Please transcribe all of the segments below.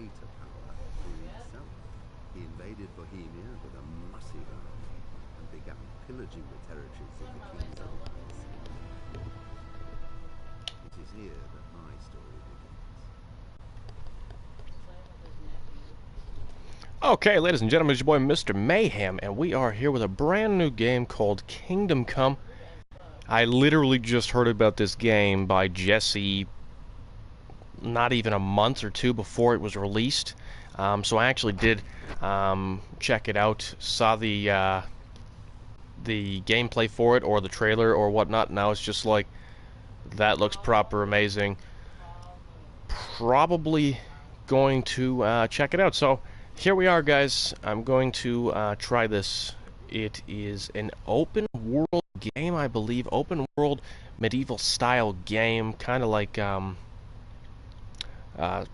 greater power through himself. He invaded Bohemia with a massive army and began pillaging the territories of the king's allies. It is here that my story begins. Okay, ladies and gentlemen, it's your boy Mr. Mayhem, and we are here with a brand new game called Kingdom Come. I literally just heard about this game by Jesse not even a month or two before it was released. So I actually did check it out, saw the gameplay for it, or the trailer, or whatnot. Now it's just like, that looks proper amazing. Probably going to check it out. So here we are, guys. I'm going to try this. It is an open world game, I believe. Open world medieval style game, kind of like I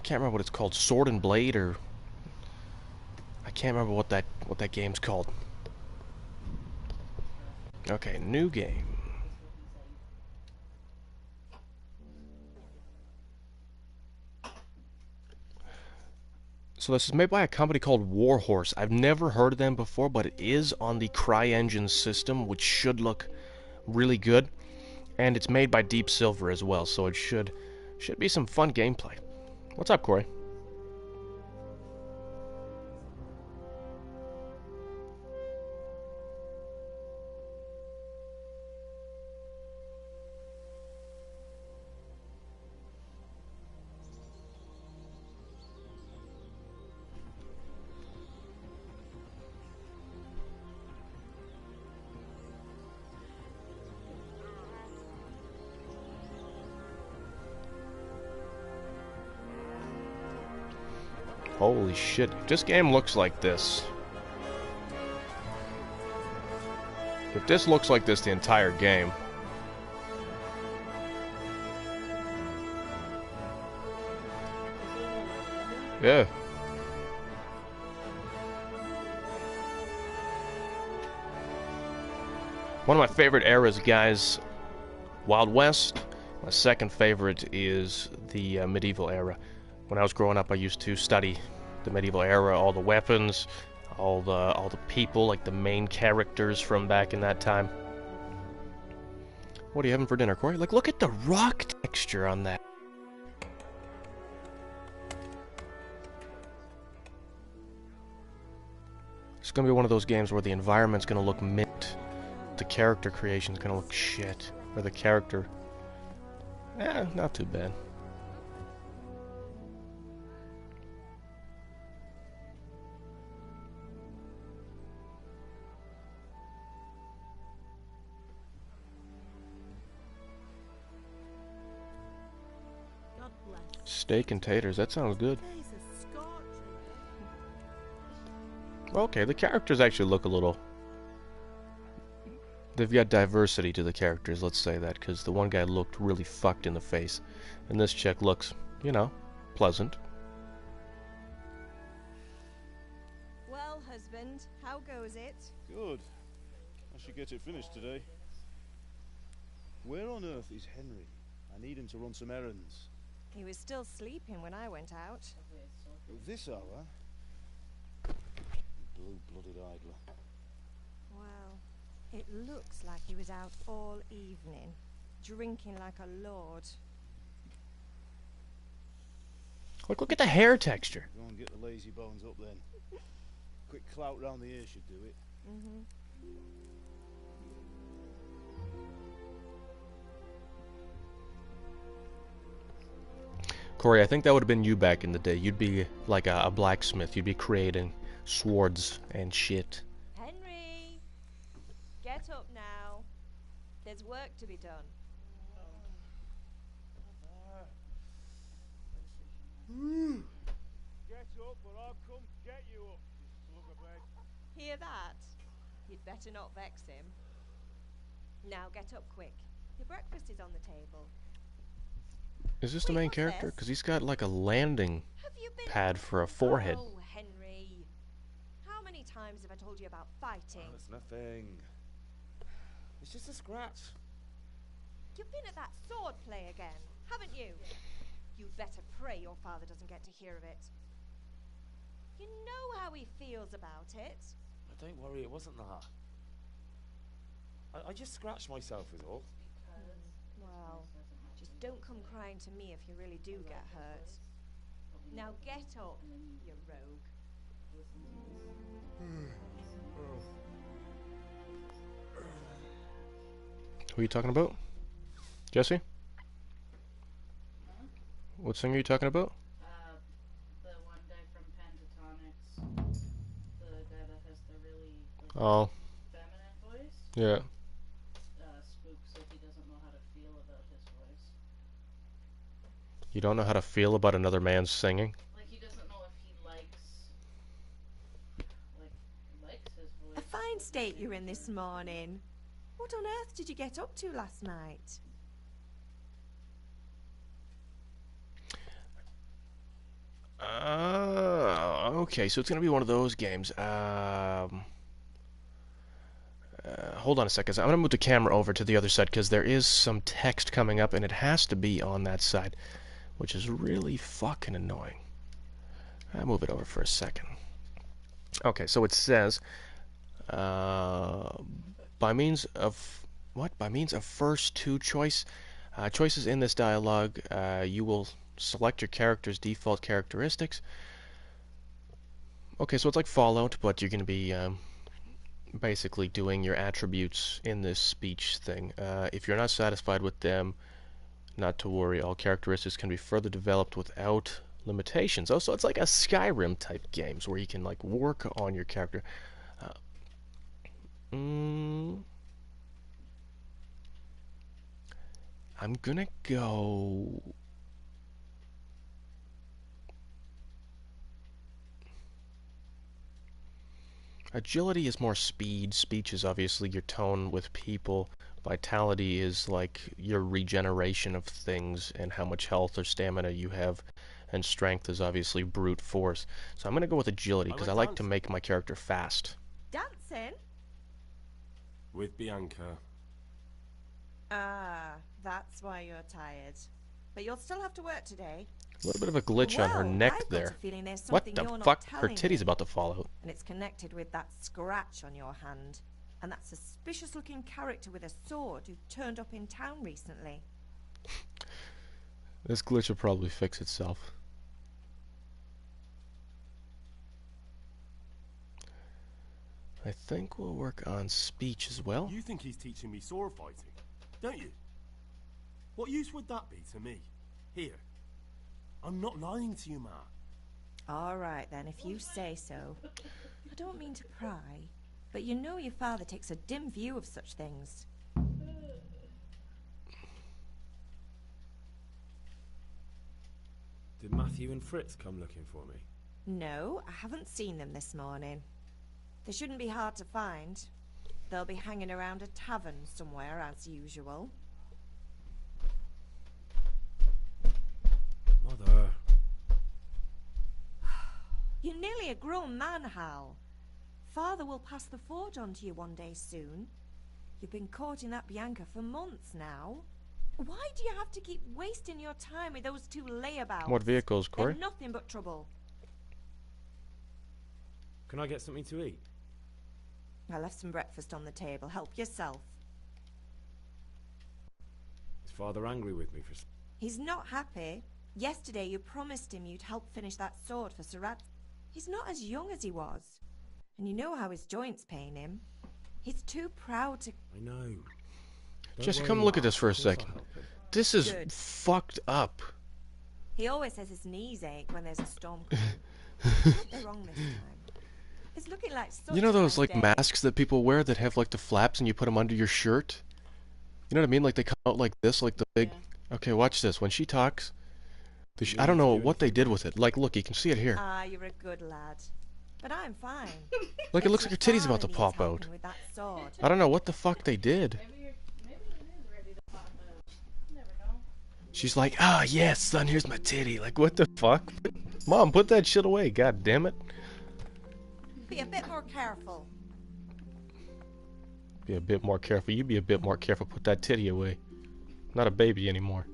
can't remember what it's called, Sword and Blade, or I can't remember what that game's called. Okay, new game. So this is made by a company called Warhorse. I've never heard of them before, but it is on the CryEngine system, which should look really good. And it's made by Deep Silver as well, so it should be some fun gameplay. What's up, Corey? Holy shit, if this game looks like this. If this looks like this the entire game. Yeah. One of my favorite eras, guys, Wild West. My second favorite is the medieval era. When I was growing up, I used to study the medieval era, all the weapons, all the people, like the main characters from back in that time. What are you having for dinner, Corey? Like, look at the rock texture on that. It's gonna be one of those games where the environment's gonna look mint, the character creation's gonna look shit, or the character, not too bad. Steak and taters, that sounds good. Okay, the characters actually look a little... They've got diversity to the characters, let's say that, because the one guy looked really fucked in the face. And this chick looks, you know, pleasant. Well, husband, how goes it? Good. I should get it finished today. Where on earth is Henry? I need him to run some errands. He was still sleeping when I went out. At this hour? Blue-blooded idler. Well, it looks like he was out all evening, drinking like a lord. Look at the hair texture. Go and get the lazy bones up then. Quick clout round the ear should do it. Mm-hmm. Corey, I think that would have been you back in the day. You'd be like a blacksmith. You'd be creating swords and shit. Henry! Get up now. There's work to be done. Get up or I'll come get you up, you slug of bed. Hear that? You'd better not vex him. Now get up quick. Your breakfast is on the table. Is this the main character? Because he's got like a landing pad for a forehead. Oh, Henry. How many times have I told you about fighting? Oh, it's nothing. It's just a scratch. You've been at that sword play again, haven't you? You'd better pray your father doesn't get to hear of it. You know how he feels about it. Don't worry, it wasn't that. I just scratched myself is all. Well, just don't come crying to me if you really do get hurt. Now get up, you rogue. Who are you talking about? Jesse? What thing are you talking about? The one guy from Pentatonics. The guy that has the really Oh, feminine voice. yeah. Spook said he doesn't know how to feel about his voice. You don't know how to feel about another man's singing? Like, he doesn't know if he likes his voice. A fine state you're in this morning. What on earth did you get up to last night? Okay, so it's gonna be one of those games. Hold on a second. I'm gonna move the camera over to the other side because there is some text coming up and it has to be on that side, which is really fucking annoying. I'll move it over for a second. Okay, so it says, by means of first two choices in this dialogue, you will select your character's default characteristics. Okay, so it's like Fallout, but you're going to be basically doing your attributes in this speech thing. If you're not satisfied with them, not to worry, all characteristics can be further developed without limitations. Oh, so it's like a Skyrim type games where you can like work on your character. I'm gonna go. Agility is more speed. Speech is obviously your tone with people. Vitality is like your regeneration of things and how much health or stamina you have. And strength is obviously brute force. So I'm going to go with agility because I like to make my character fast. Dancing? With Bianca. Ah, that's why you're tired. But you'll still have to work today. A little bit of a glitch on her neck I've there. got a feeling there's What something the you're fuck? not Her telling titty's me. about to fall out. And it's connected with that scratch on your hand. And that suspicious-looking character with a sword who turned up in town recently. This glitch will probably fix itself. I think we'll work on speech as well. You think he's teaching me sword fighting, don't you? What use would that be to me? Here. I'm not lying to you, Ma. All right, then, if you say so. I don't mean to pry, but you know your father takes a dim view of such things. Did Matthew and Fritz come looking for me? No, I haven't seen them this morning. They shouldn't be hard to find. They'll be hanging around a tavern somewhere, as usual. Mother. You're nearly a grown man, Hal. Father will pass the forge on to you one day soon. You've been courting that Bianca for months now. Why do you have to keep wasting your time with those two layabouts? What vehicles, Corey? They're nothing but trouble. Can I get something to eat? I left some breakfast on the table. Help yourself. Is Father angry with me for... He's not happy. Yesterday you promised him you'd help finish that sword for Sir Rad. He's not as young as he was. And you know how his joints pain him. He's too proud to... I know. Just come look at this for a second. This is Good. fucked up. He always says his knees ache when there's a storm coming. They're wrong this time. It's looking like such You know those a like nice day. masks that people wear that have like the flaps and you put them under your shirt? You know what I mean? Like they come out like this, like the big... Okay, watch this. When she talks, I don't know what they did with it. Like, look, you can see it here. Ah, you're a good lad. But I'm fine. Like it looks like her Your titty's about to father pop needs out. helping with that sword. I don't know what the fuck they did. Maybe it is ready to pop out. You never know. She's like, ah, yes, son, here's my titty. Like, what the fuck? Mom, put that shit away, god damn it. Be a bit more careful. Be a bit more careful. You be a bit more careful. Put that titty away. Not a baby anymore.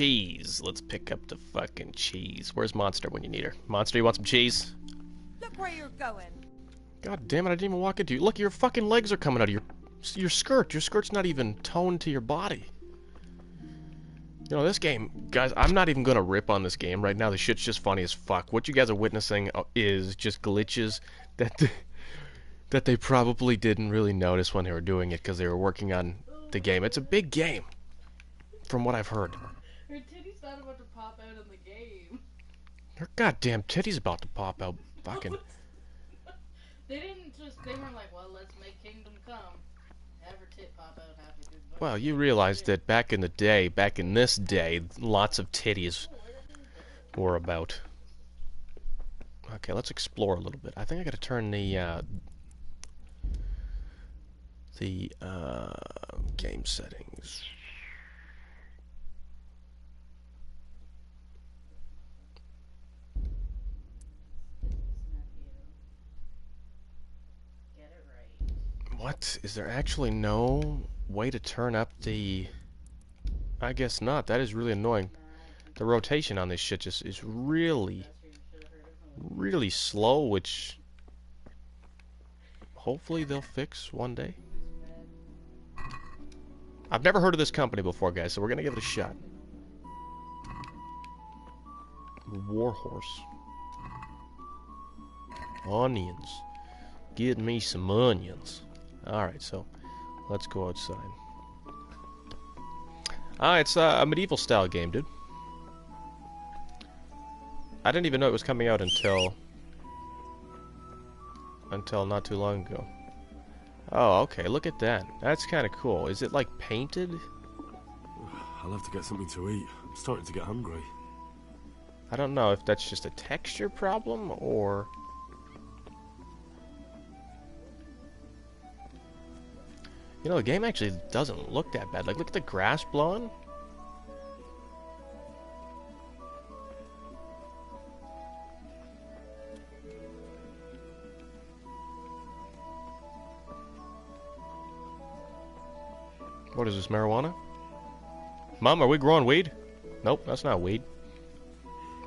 cheese. Let's pick up the fucking cheese. Where's Monster when you need her? Monster, you want some cheese? Look where you're going. God damn it, I didn't even walk into you. Look, your fucking legs are coming out of your skirt. Your skirt's not even toned to your body. You know, this game, guys, I'm not even gonna rip on this game right now. This shit's just funny as fuck. What you guys are witnessing is just glitches that they probably didn't really notice when they were doing it because they were working on the game. It's a big game, from what I've heard. Her titty's not about to pop out in the game. Her goddamn titty's about to pop out. Fucking. They weren't like, well, let's make Kingdom Come. Have her tit pop out happy. Well, you realize that back in this day, lots of titties were about. Okay, let's explore a little bit. I think I gotta turn the game settings. What? Is there actually no way to turn up the... I guess not. That is really annoying. The rotation on this shit just is really, really slow, which hopefully they'll fix one day. I've never heard of this company before, guys, so we're gonna give it a shot. Warhorse. Onions. Get me some onions. Alright, so let's go outside. It's a medieval style game, dude. I didn't even know it was coming out until not too long ago. Oh, okay, look at that. That's kind of cool. Is it like painted? I'll have to get something to eat. I'm starting to get hungry. I don't know if that's just a texture problem or... You know, the game actually doesn't look that bad. Like, look at the grass blowing. What is this, marijuana? Mom, are we growing weed? Nope, that's not weed.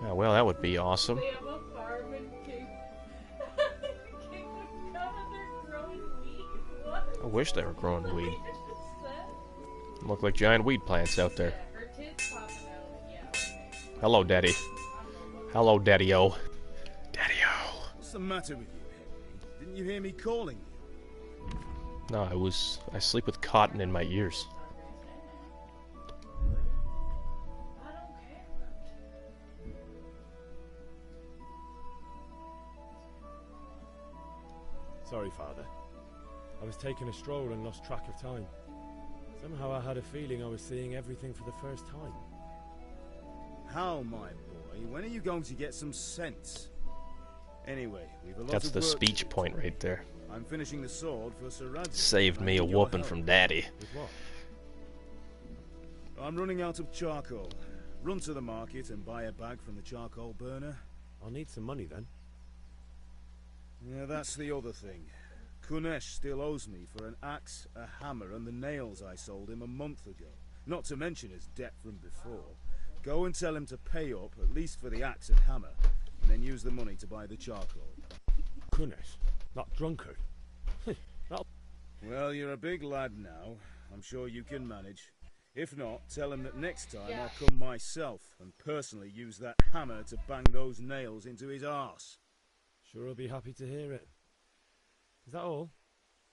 Oh, well, that would be awesome. They have a farm in Kingdom Come and they're growing weed. What? I wish they were growing weed. What is that? Look like giant weed plants out there. Yeah, her tits popping out. Yeah, okay. Hello, Daddy. Hello, Daddy-o. Daddy-o. What's the matter with you, Henry? Didn't you hear me calling you? No, I sleep with cotton in my ears. I don't care. Sorry, Father. I was taking a stroll and lost track of time. Somehow I had a feeling I was seeing everything for the first time. How, my boy? When are you going to get some sense? Anyway, we've a lot That's of the work to speech do point today. right there. I'm finishing the sword for Sir Radzig. Saved me a whooping from Daddy. With what? I'm running out of charcoal. Run to the market and buy a bag from the charcoal burner. I'll need some money then. Yeah, that's the other thing. Kunesh still owes me for an axe, a hammer, and the nails I sold him a month ago. Not to mention his debt from before. Go and tell him to pay up, at least for the axe and hammer, and then use the money to buy the charcoal. Kunesh, that drunkard. Well, you're a big lad now. I'm sure you can manage. If not, tell him that next time I'll come myself and personally use that hammer to bang those nails into his arse. Sure, I'll be happy to hear it. Is that all?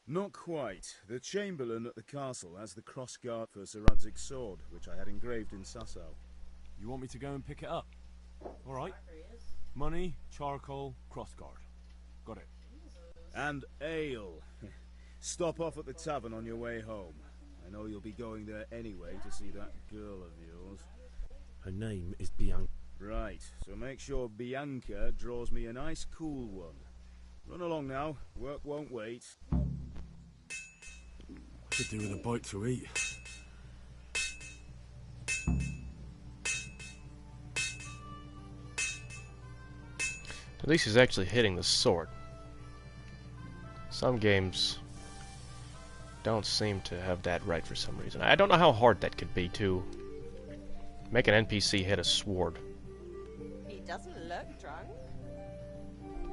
Not quite. The Chamberlain at the castle has the crossguard for Sir Radzig's sword, which I had engraved in Sasau. You want me to go and pick it up? All right. Money, charcoal, crossguard. Got it. And ale. Stop off at the tavern on your way home. I know you'll be going there anyway to see that girl of yours. Her name is Bianca. Right, so make sure Bianca draws me a nice cool one. Run along now, work won't wait. Could do with a bite to eat. At least he's actually hitting the sword. Some games don't seem to have that right for some reason. I don't know how hard that could be, too. Make an NPC hit a sword. He doesn't look drunk.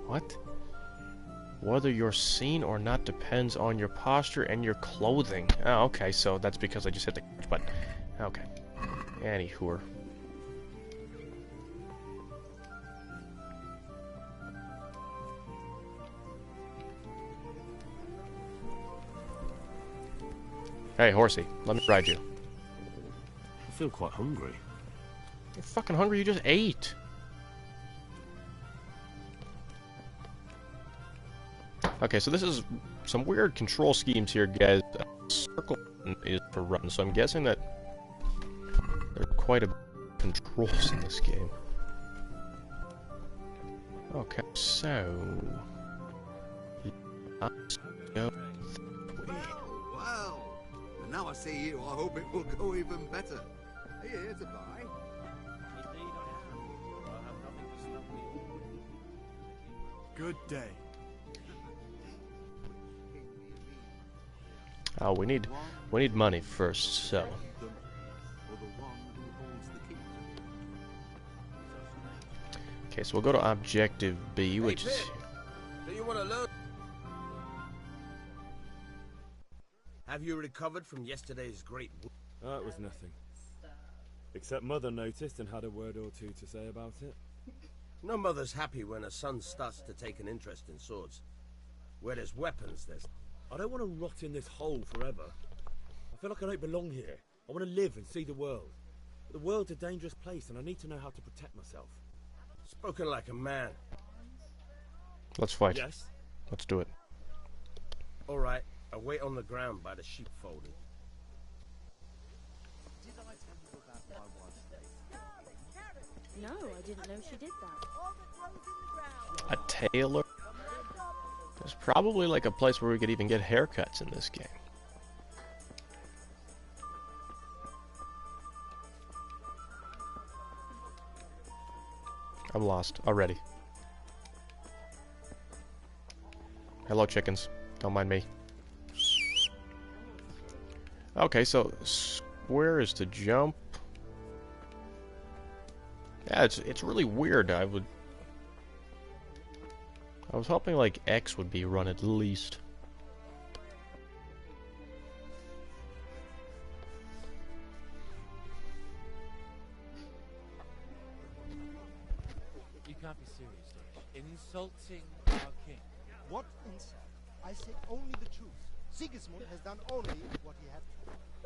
What? Whether you're seen or not depends on your posture and your clothing. Oh, okay, so that's because I just hit the button. Okay. Anywho. Hey, horsey, let me ride you. I feel quite hungry. You're fucking hungry, you just ate. Okay, so this is some weird control schemes here, guys. Circle is for run, so I'm guessing that there's quite a bit of controls in this game. Okay, so let's go. Well, and now I see you, I hope it will go even better. Are you here to buy? Indeed I am. I have nothing to stop me. Good day. Oh, we need money first, so. Or the one who holds the key? Okay, so we'll go to objective B, which is. Do you want to learn? Have you recovered from yesterday's great? That was nothing. Except Mother noticed and had a word or two to say about it. No mother's happy when a son starts to take an interest in swords. Where there's weapons, there's... I don't want to rot in this hole forever. I feel like I don't belong here. I want to live and see the world. The world's a dangerous place and I need to know how to protect myself. Spoken like a man. Let's fight. Yes? Let's do it. All right, I wait on the ground by the sheepfold. No, I didn't know she did that. A tailor? There's probably like a place where we could even get haircuts in this game. I'm lost already. Hello, chickens. Don't mind me. Okay, so square is to jump. Yeah, it's really weird. I was hoping like X would be run at least. You can't be serious, Dutch. Insulting our king. What insult? I say only the truth. Sigismund has done only what he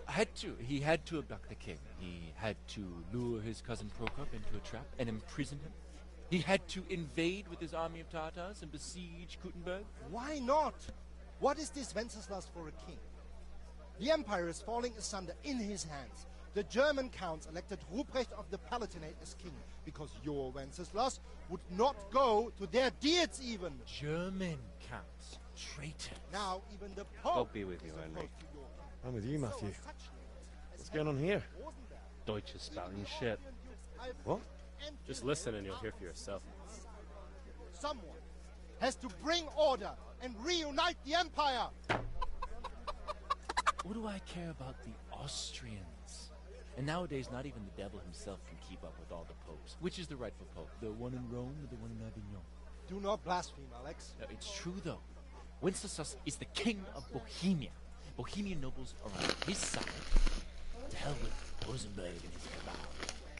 had to. He had to abduct the king. He had to lure his cousin Prokop into a trap and imprison him. He had to invade with his army of Tartars and besiege Kuttenberg. Why not? What is this Wenceslas for a king? The empire is falling asunder in his hands. The German counts elected Ruprecht of the Palatinate as king because your Wenceslas would not go to their deeds even. German counts. Traitors. Now even the Pope God be with you, is Henry. opposed to your king. I'm with you, Matthew. So such leaders What's as going on here? Deutsch is spouting shit. What? Just listen and you'll hear for yourself. Someone has to bring order and reunite the empire. What do I care about the Austrians? And nowadays, not even the devil himself can keep up with all the popes. Which is the rightful pope? The one in Rome or the one in Avignon? Do not blaspheme, Alex. No, it's true, though. Wenceslas is the king of Bohemia. Bohemian nobles are on his side. To hell with Rosenberg and his cabal.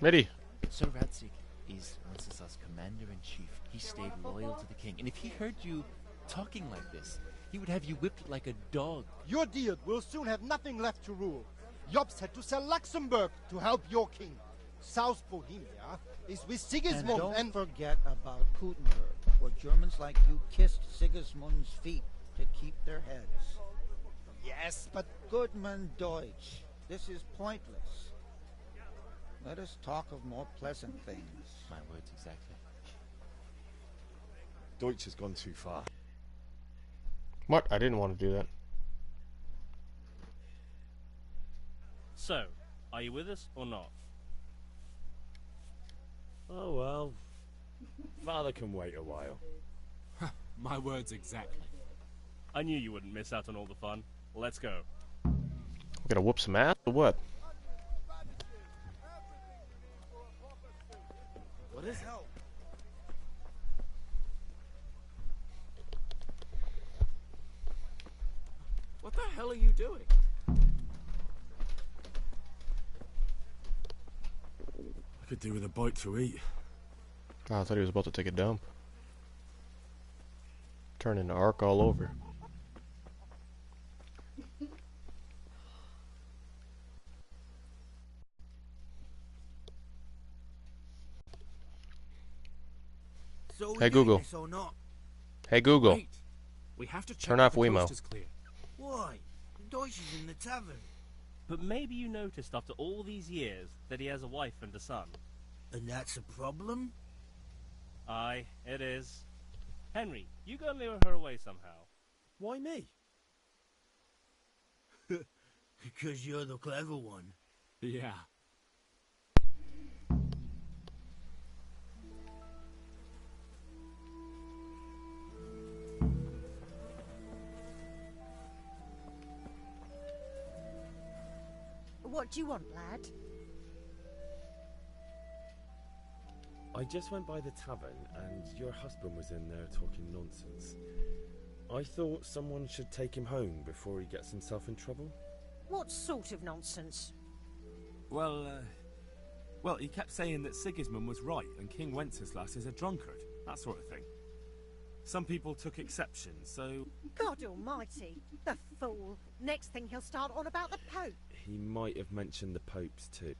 Ready. Sir Radzig is Wenceslas' commander-in-chief. He stayed loyal to the king. And if he heard you talking like this, he would have you whipped like a dog. Your Diet will soon have nothing left to rule. Jobst had to sell Luxembourg to help your king. South Bohemia is with Sigismund and don't forget about Kuttenberg, where Germans like you kissed Sigismund's feet to keep their heads. Yes, but... Goodman Deutsch, this is pointless. Let us talk of more pleasant things. My words exactly. Deutsch has gone too far. What? I didn't want to do that. So, are you with us or not? Oh well. Father can wait a while. My words exactly. I knew you wouldn't miss out on all the fun. Let's go. We're gonna whoop some ass or what? What is hell? What the hell are you doing? I could do with a bite to eat. Oh, I thought he was about to take a dump. Turn into Ark all over. So Hey Google. Or not? Hey Google. Wait. We have to check Turn if off the Wemo. coast is clear. Why? Deutsch is in the tavern. But maybe you noticed after all these years that he has a wife and a son. And that's a problem? Aye, it is. Henry, you go lure her away somehow. Why me? Because you're the clever one. Yeah. What do you want, lad? I just went by the tavern and your husband was in there talking nonsense. I thought someone should take him home before he gets himself in trouble. What sort of nonsense? Well, he kept saying that Sigismund was right and King Wenceslas is a drunkard, that sort of thing. Some people took exception, so... God almighty, the fool. Next thing he'll start on about the Pope. He might have mentioned the popes too.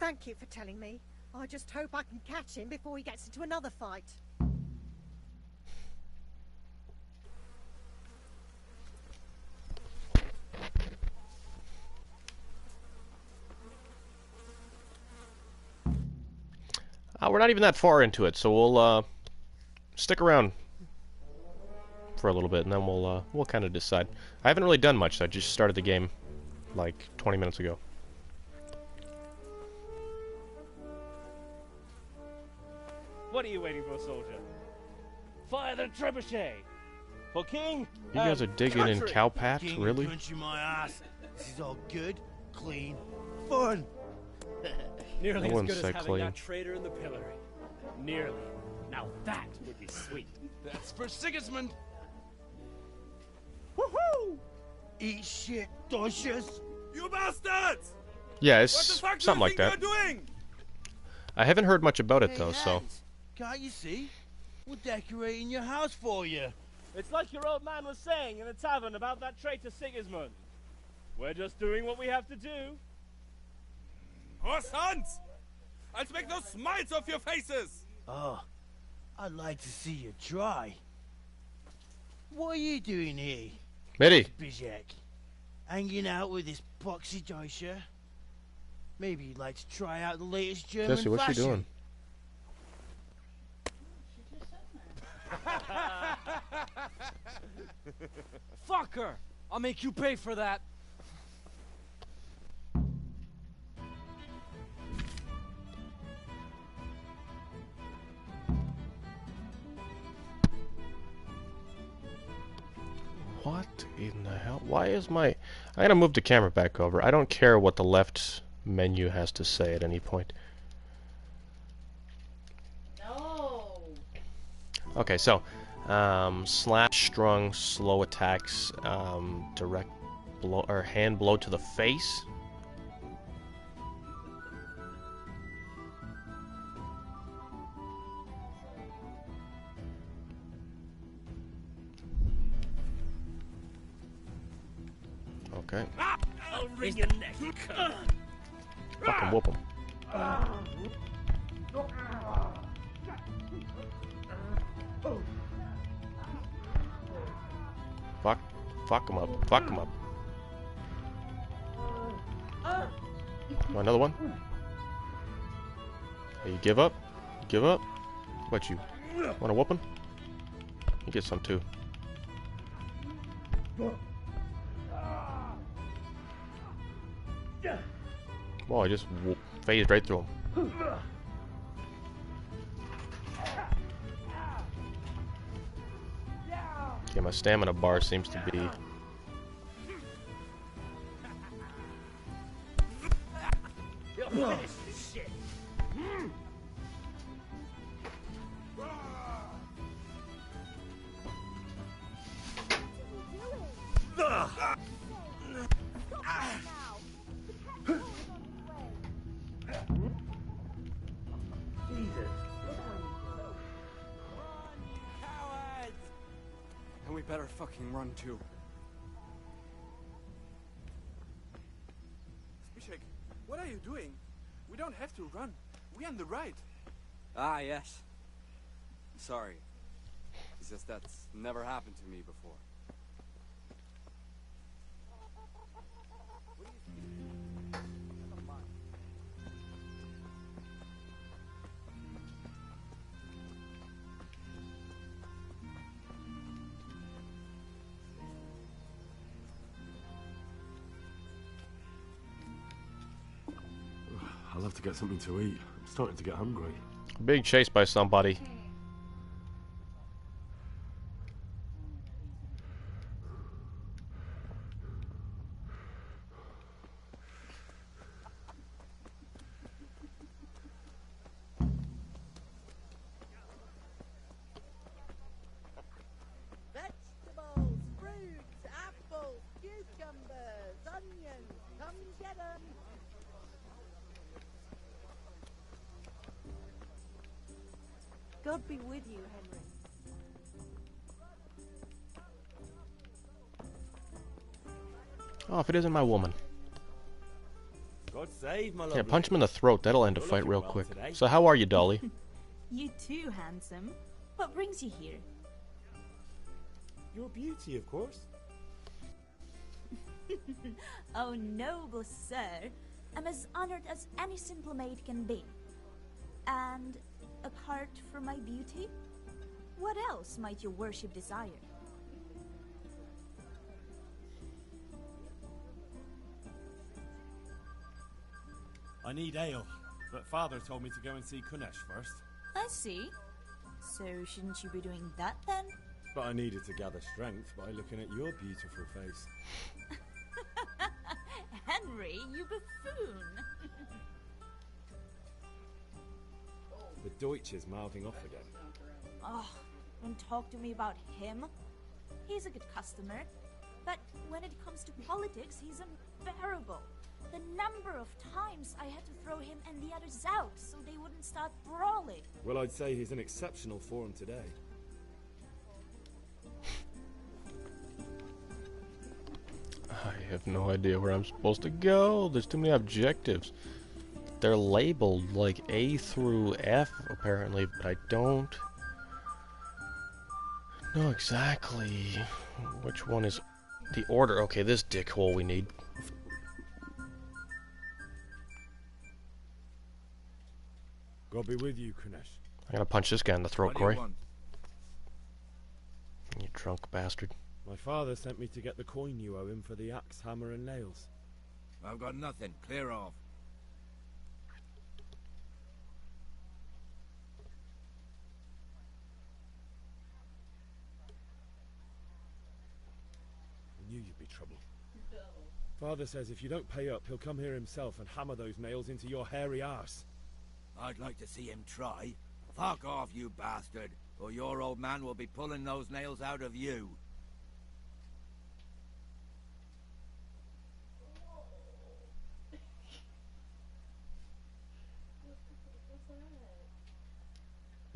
Thank you for telling me. I just hope I can catch him before he gets into another fight. We're not even that far into it, so we'll stick around for a little bit, and then we'll kind of decide. I haven't really done much. I just started the game like 20 minutes ago. What are you waiting for, soldier? Fire the trebuchet! For King! You guys are digging in Cowpat, King really? punching my ass. This is all good, clean, fun. Nearly I as wouldn't good say as having clean. that traitor in the pillory. Nearly. Now that would be sweet. That's for Sigismund! Woohoo! Eat shit, Deutsches. You bastards! Yeah, What it's the fuck do something you like think that. you're doing? I haven't heard much about it Hey, though, so lads, can't you see? We're decorating your house for you. It's like your old man was saying in the tavern about that traitor Sigismund. We're just doing what we have to do. Horse Hans! I'll make those smiles off your faces! Oh, I'd like to see you try. What are you doing here? Mitty. Bizek? Hanging out with this boxy Deutscher? Maybe you'd like to try out the latest German Jesse, what's she fashion. doing? Fuck her! I'll make you pay for that. What in the hell? Why is my... I'm gonna move the camera back over. I don't care what the left menu has to say at any point. No. Okay, so slash strung slow attacks, direct blow or hand blow to the face. Okay. I'll wring your neck. Fucking whoop him. Fuck him up. Fuck him up. Want another one? Hey, you give up? You give up? What, you want a whooping? You get some too. Well, I just phased right through him. Okay, my stamina bar seems to be... better fucking run too. Spishek, what are you doing? We don't have to run. We're on the right. Ah, yes. Sorry. It's just that's never happened to me before. I'll have to get something to eat. I'm starting to get hungry. Being chased by somebody. Vegetables, fruits, apples, cucumbers, onions. Come get 'em. God be with you, Henry. Oh, if it isn't my woman. God save my lovely. Yeah, punch him in the throat. That'll end a You're fight looking real well quick. today. So how are you, Dolly? You too, handsome. What brings you here? Your beauty, of course. Oh, noble sir. I'm as honored as any simple maid can be. And apart from my beauty, what else might your worship desire? I need ale, but Father told me to go and see Kunesh first. I see. So shouldn't you be doing that then? But I needed to gather strength by looking at your beautiful face. Henry, you buffoon! The Deutsch is mouthing off again. Oh, don't talk to me about him. He's a good customer, but when it comes to politics, he's unbearable. The number of times I had to throw him and the others out so they wouldn't start brawling. Well, I'd say he's in exceptional form today. I have no idea where I'm supposed to go. There's too many objectives. They're labeled like A through F, apparently, but I don't know exactly which one is the order. Okay, this dickhole we need. God be with you, Kunesh. I'm gonna punch this guy in the throat, What do you Corey. want? You drunk bastard. My father sent me to get the coin you owe him for the axe, hammer, and nails. I've got nothing. Clear off. I knew you'd be trouble. Father says if you don't pay up, he'll come here himself and hammer those nails into your hairy arse. I'd like to see him try. Fuck off, you bastard, or your old man will be pulling those nails out of you.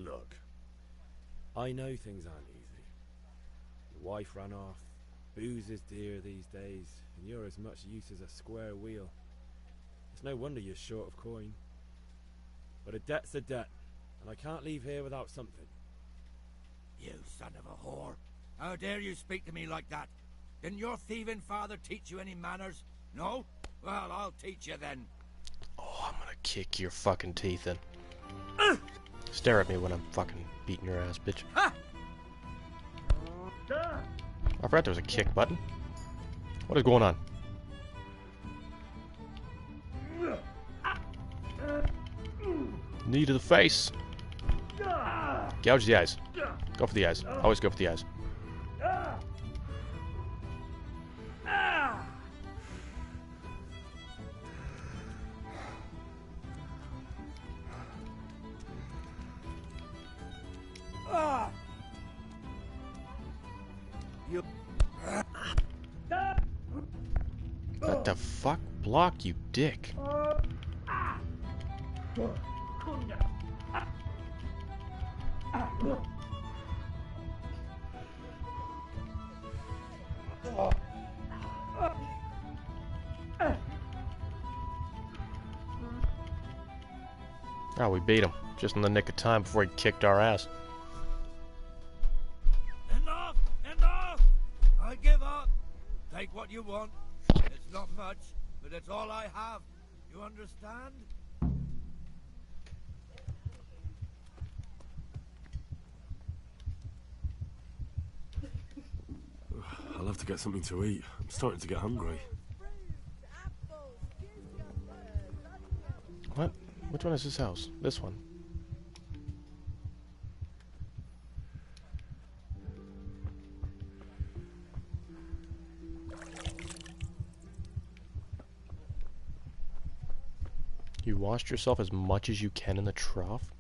Look, I know things aren't easy. Your wife ran off, booze is dear these days, and you're as much use as a square wheel. It's no wonder you're short of coin. But a debt's a debt, and I can't leave here without something. You son of a whore. How dare you speak to me like that? Didn't your thieving father teach you any manners? No? Well, I'll teach you then. Oh, I'm gonna kick your fucking teeth in. Stare at me when I'm fucking beating your ass, bitch. Ha! I forgot there was a kick button. What is going on? Knee to the face. Gouge the eyes. Go for the eyes. Always go for the eyes. You. What the fuck? Block, you dick. Oh, we beat him. Just in the nick of time before he kicked our ass. Enough! Enough! I give up. Take what you want. It's not much, but it's all I have. You understand? I'll have to get something to eat. I'm starting to get hungry. What? Which one is this house? This one. You washed yourself as much as you can in the trough?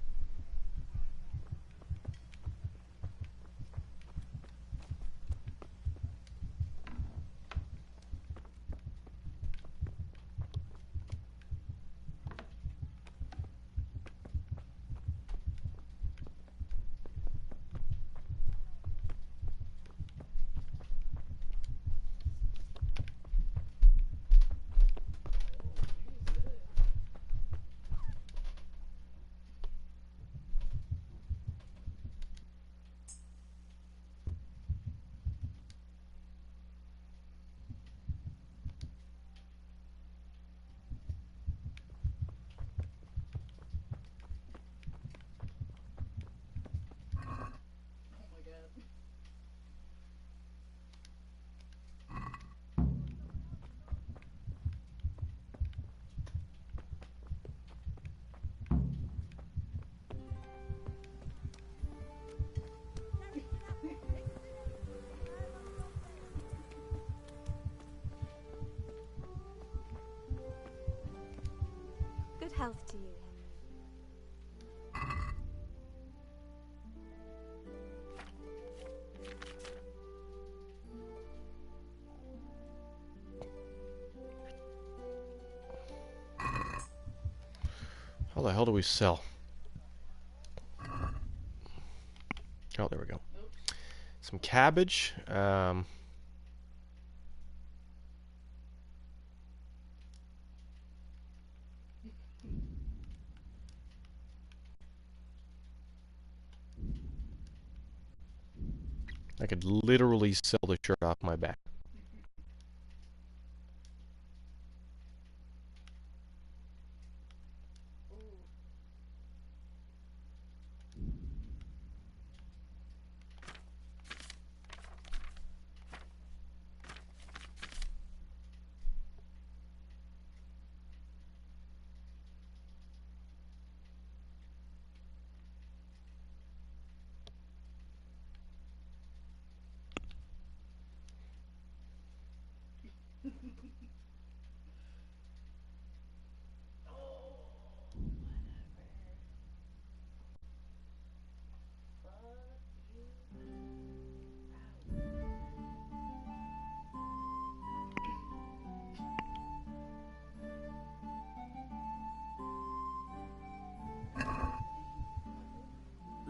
Good health to you, Henry. How the hell do we sell? Oh, there we go. Some cabbage. I could literally sell the shirt off my back.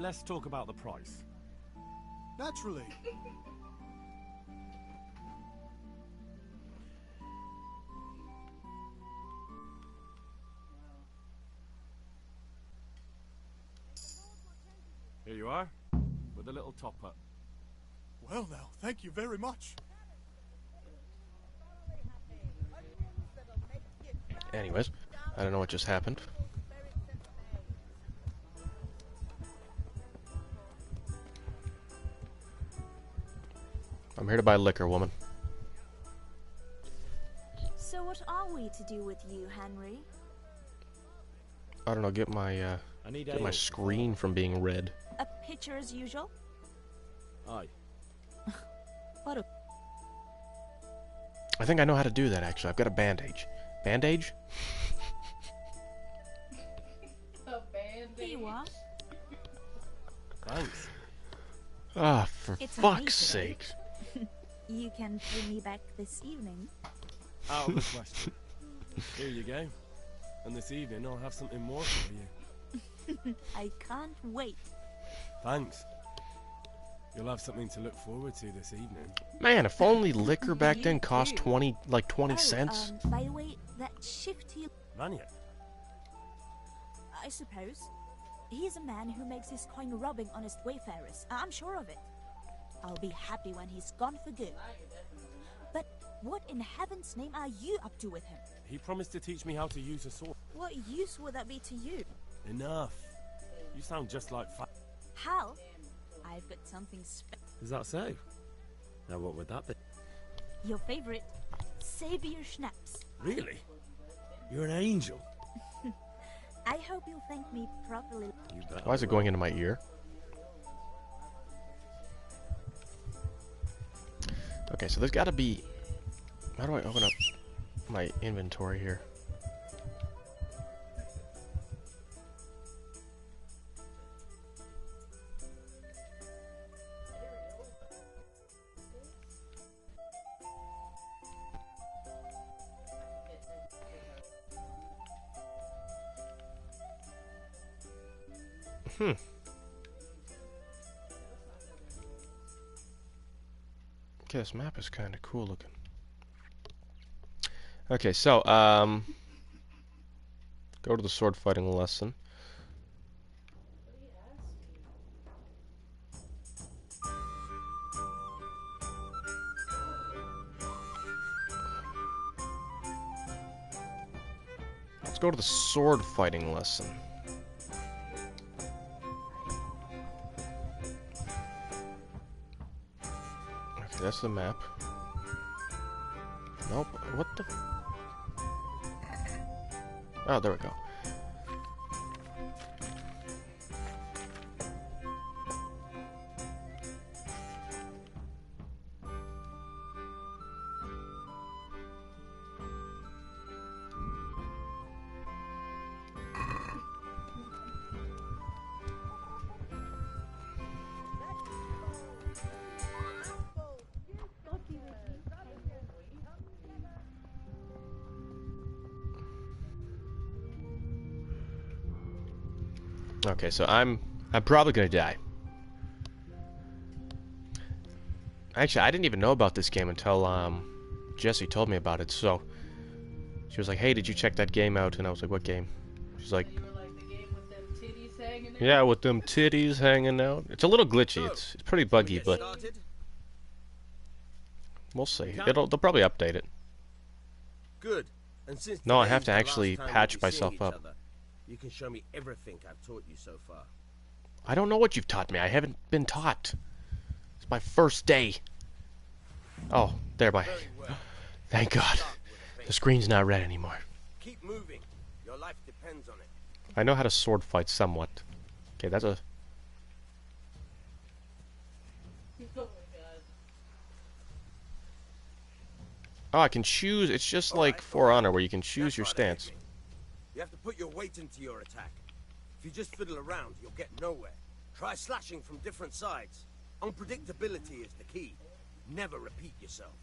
Let's talk about the price. Naturally. Here you are, with a little top up. Well now, thank you very much. Anyways, I don't know what just happened. I'm here to buy liquor, woman. So what are we to do with you, Henry? I don't know, get my screen from being red. A pitcher as usual? Aye. What a... I think I know how to do that, actually. I've got a bandage. Bandage? A bandage. Here you are. Thanks. Ah, for It's fuck's amazing. sake. You can pay me back this evening. Out of the question. Here you go. And this evening I'll have something more for you. I can't wait. Thanks. You'll have something to look forward to this evening. Man, if only liquor back then cost 20 cents. By the way, that shifty... Vanya? I suppose. He's a man who makes his coin robbing honest wayfarers. I'm sure of it. I'll be happy when he's gone for good. But what in heaven's name are you up to with him? He promised to teach me how to use a sword. What use would that be to you? Enough. You sound just like Hal, I've got something special. Is that so? Now what would that be? Your favorite, Savior Schnapps. Really? You're an angel. I hope you'll thank me properly. Why is it going into my ear? Okay, so there's got to be... How do I open up my inventory here? Okay, this map is kind of cool looking. Okay, so, go to the sword fighting lesson. Let's go to the sword fighting lesson. Okay, that's the map. Nope. What the? Oh, there we go. Okay, so I'm probably gonna die. Actually, I didn't even know about this game until Jessie told me about it. So she was like, "Hey, did you check that game out?" And I was like, "What game?" She's like, "Yeah, with them titties hanging out." It's a little glitchy. It's pretty buggy, but we'll see. They'll probably update it. Good. And since No, I have to today's the actually last time patch we'll be seeing myself each up. other, you can show me everything I've taught you so far. I don't know what you've taught me. I haven't been taught. It's my first day. Oh, there my... Thank God. The screen's not red anymore. Keep moving. Your life depends on it. I know how to sword fight somewhat. Okay, that's a... Oh, I can choose. It's just like For Honor where you can choose your stance. You have to put your weight into your attack. If you just fiddle around, you'll get nowhere. Try slashing from different sides. Unpredictability is the key. Never repeat yourself.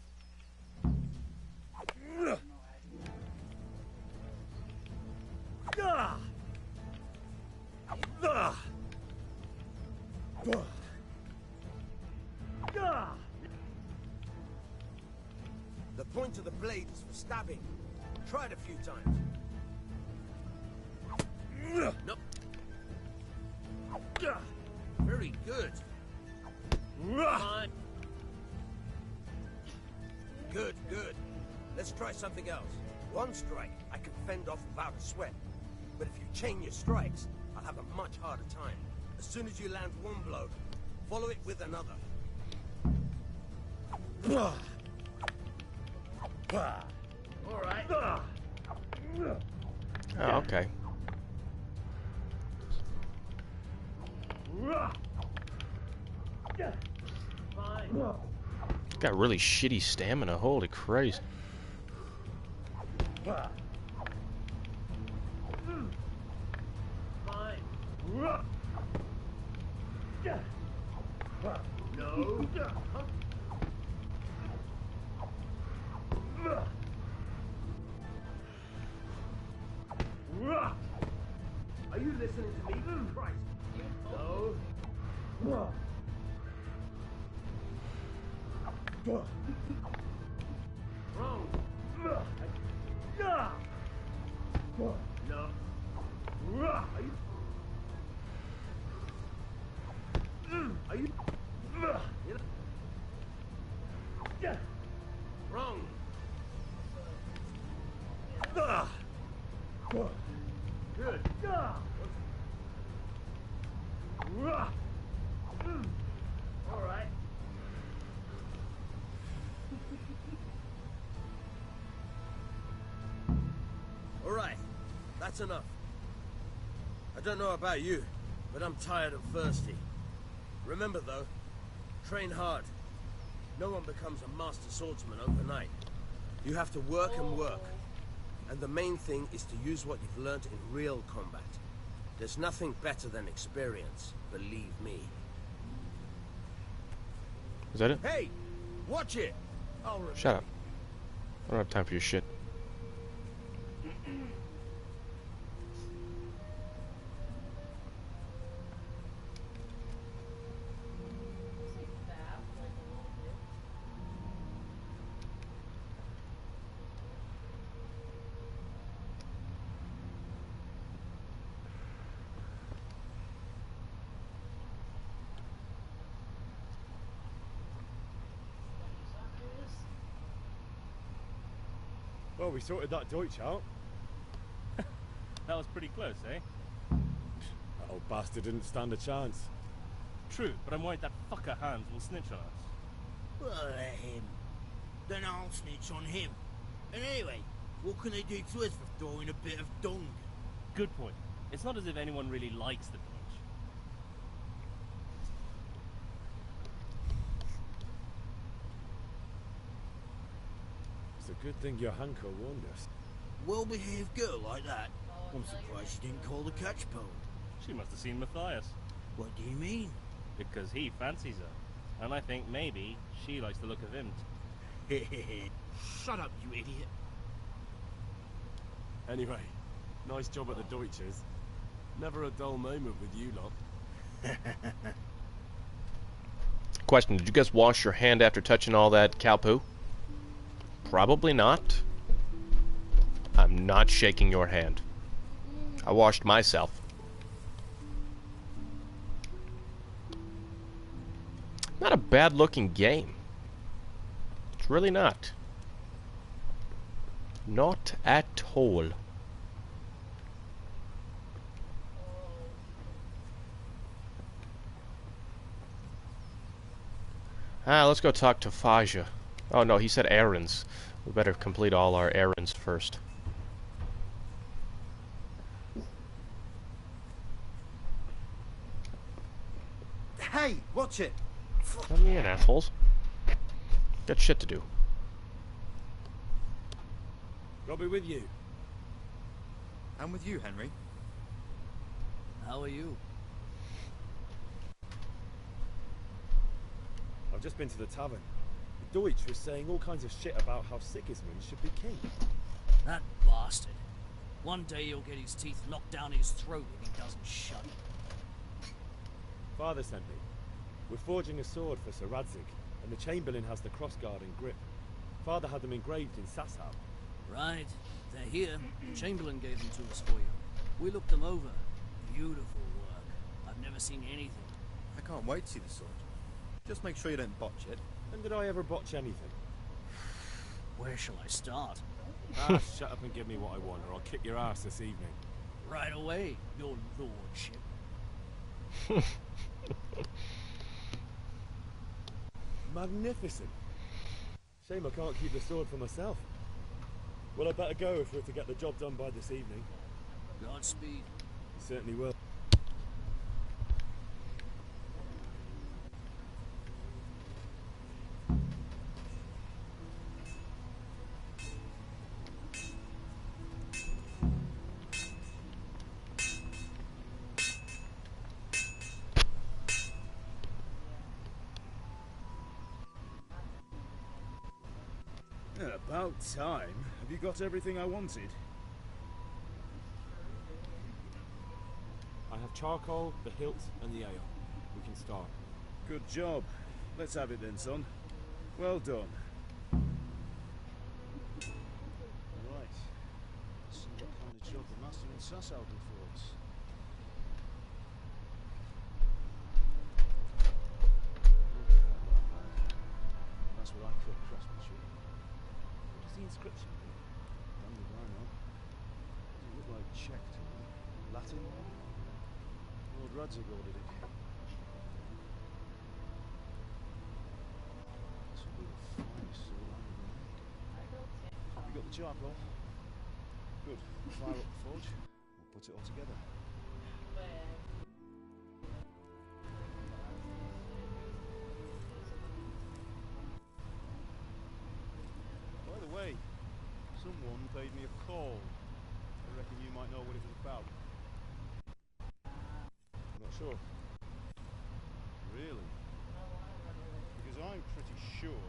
The point of the blade is for stabbing. Try it a few times. Nope. Very good. Good, good. Let's try something else. One strike, I can fend off without a sweat. But if you chain your strikes, I'll have a much harder time. As soon as you land one blow, follow it with another. All right. Oh, okay. Got really shitty stamina. Holy Christ. Are you listening to me? Christ. No. Wrong. No. Are you? Wrong. Good. All right. All right, that's enough. I don't know about you, but I'm tired and thirsty. Remember though, train hard. No one becomes a master swordsman overnight. You have to work and work. And the main thing is to use what you've learned in real combat. There's nothing better than experience, believe me. Is that it? Hey! Watch it! Shut up. I don't have time for your shit. Well, we sorted that Deutsch out. That was pretty close, eh? That old bastard didn't stand a chance. True, but I'm worried that fucker Hans will snitch on us. Well, let him. Then I'll snitch on him. And anyway, what can they do to us for throwing a bit of dung? Good point. It's not as if anyone really likes the Deutsch. It's a good thing your Hanko warned us. Well-behaved girl like that. I'm surprised she didn't call the catch pole. She must have seen Matthias. What do you mean? Because he fancies her. And I think maybe she likes the look of him. Shut up, you idiot. Anyway, nice job at the Deutsches. Never a dull moment with you lot. Question, did you guys wash your hand after touching all that cow poo? Probably not. I'm not shaking your hand. I washed myself. Not a bad looking game. It's really not. Not at all. Let's go talk to Faja. Oh no, he said errands. We better complete all our errands first. Hey, watch it! Let me in, assholes. Got shit to do. I'll be with you. I'm with you, Henry. How are you? I've just been to the tavern. The Deutsch was saying all kinds of shit about how Sigismund should be king. That bastard. One day he'll get his teeth knocked down his throat if he doesn't shut up. Father sent me. We're forging a sword for Sir Radzig, and the Chamberlain has the crossguard and grip. Father had them engraved in Sasau. Right. They're here. The Chamberlain gave them to us for you. We looked them over. Beautiful work. I've never seen anything. I can't wait to see the sword. Just make sure you don't botch it. When did I ever botch anything? Where shall I start? Shut up and give me what I want, or I'll kick your ass this evening. Right away, your lordship. Magnificent. Shame I can't keep the sword for myself. Well, I better go if we're to get the job done by this evening. Godspeed. You certainly will. About time. Have you got everything I wanted? I have charcoal, the hilt, and the ale. We can start. Good job. Let's have it then, son. Well done. Right. Let's see what kind of job the master in Sasau did for us. That's what I call craftsmanship. What does the inscription mean? Damn if I know. Doesn't look like Czech to me. Latin? Lord Radzig ordered it. This will be the finest sword I've ever made. You got the charcoal? Good. Fire up the forge. We'll put it all together. By the way, someone paid me a call. I reckon you might know what it was about. I'm not sure. Really? Because I'm pretty sure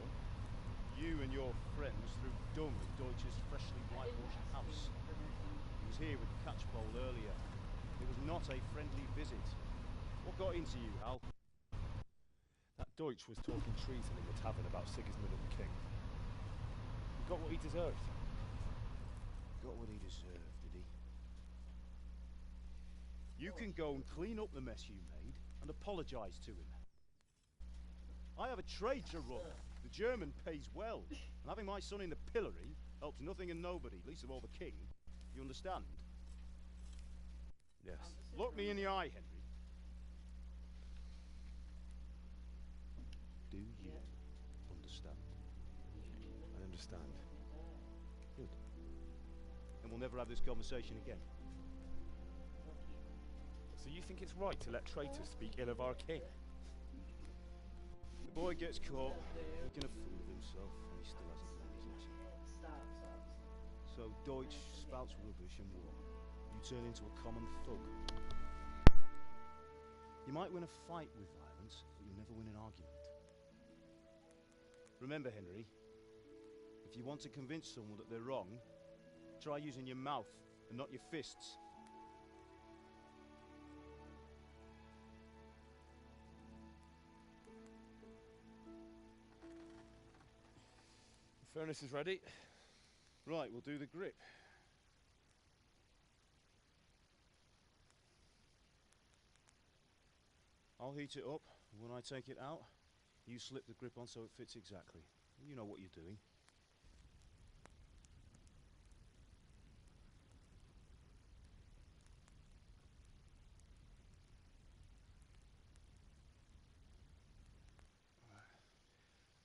you and your friends threw dung at Deutsch's freshly whitewashed house. He was here with the catch pole earlier. It was not a friendly visit. What got into you, Hal? That Deutsch was talking treason in the tavern about Sigismund and the king. He got what he deserved. Got what he deserved, did he? You can go and clean up the mess you made and apologise to him. I have a trade to run. The German pays well, and having my son in the pillory helps nothing and nobody, least of all the king. You understand? Yes. Look me in the eye, Henry. Do you understand? I understand. Good. And we'll never have this conversation again. So you think it's right to let traitors speak ill of our king? The boy gets caught making a fool of himself, and he still hasn't learned his lesson. So Deutsch spouts rubbish and war. You turn into a common thug. You might win a fight with violence, but you'll never win an argument. Remember, Henry, if you want to convince someone that they're wrong, try using your mouth and not your fists. The furnace is ready. Right, we'll do the grip. I'll heat it up, and when I take it out, you slip the grip on so it fits exactly. You know what you're doing.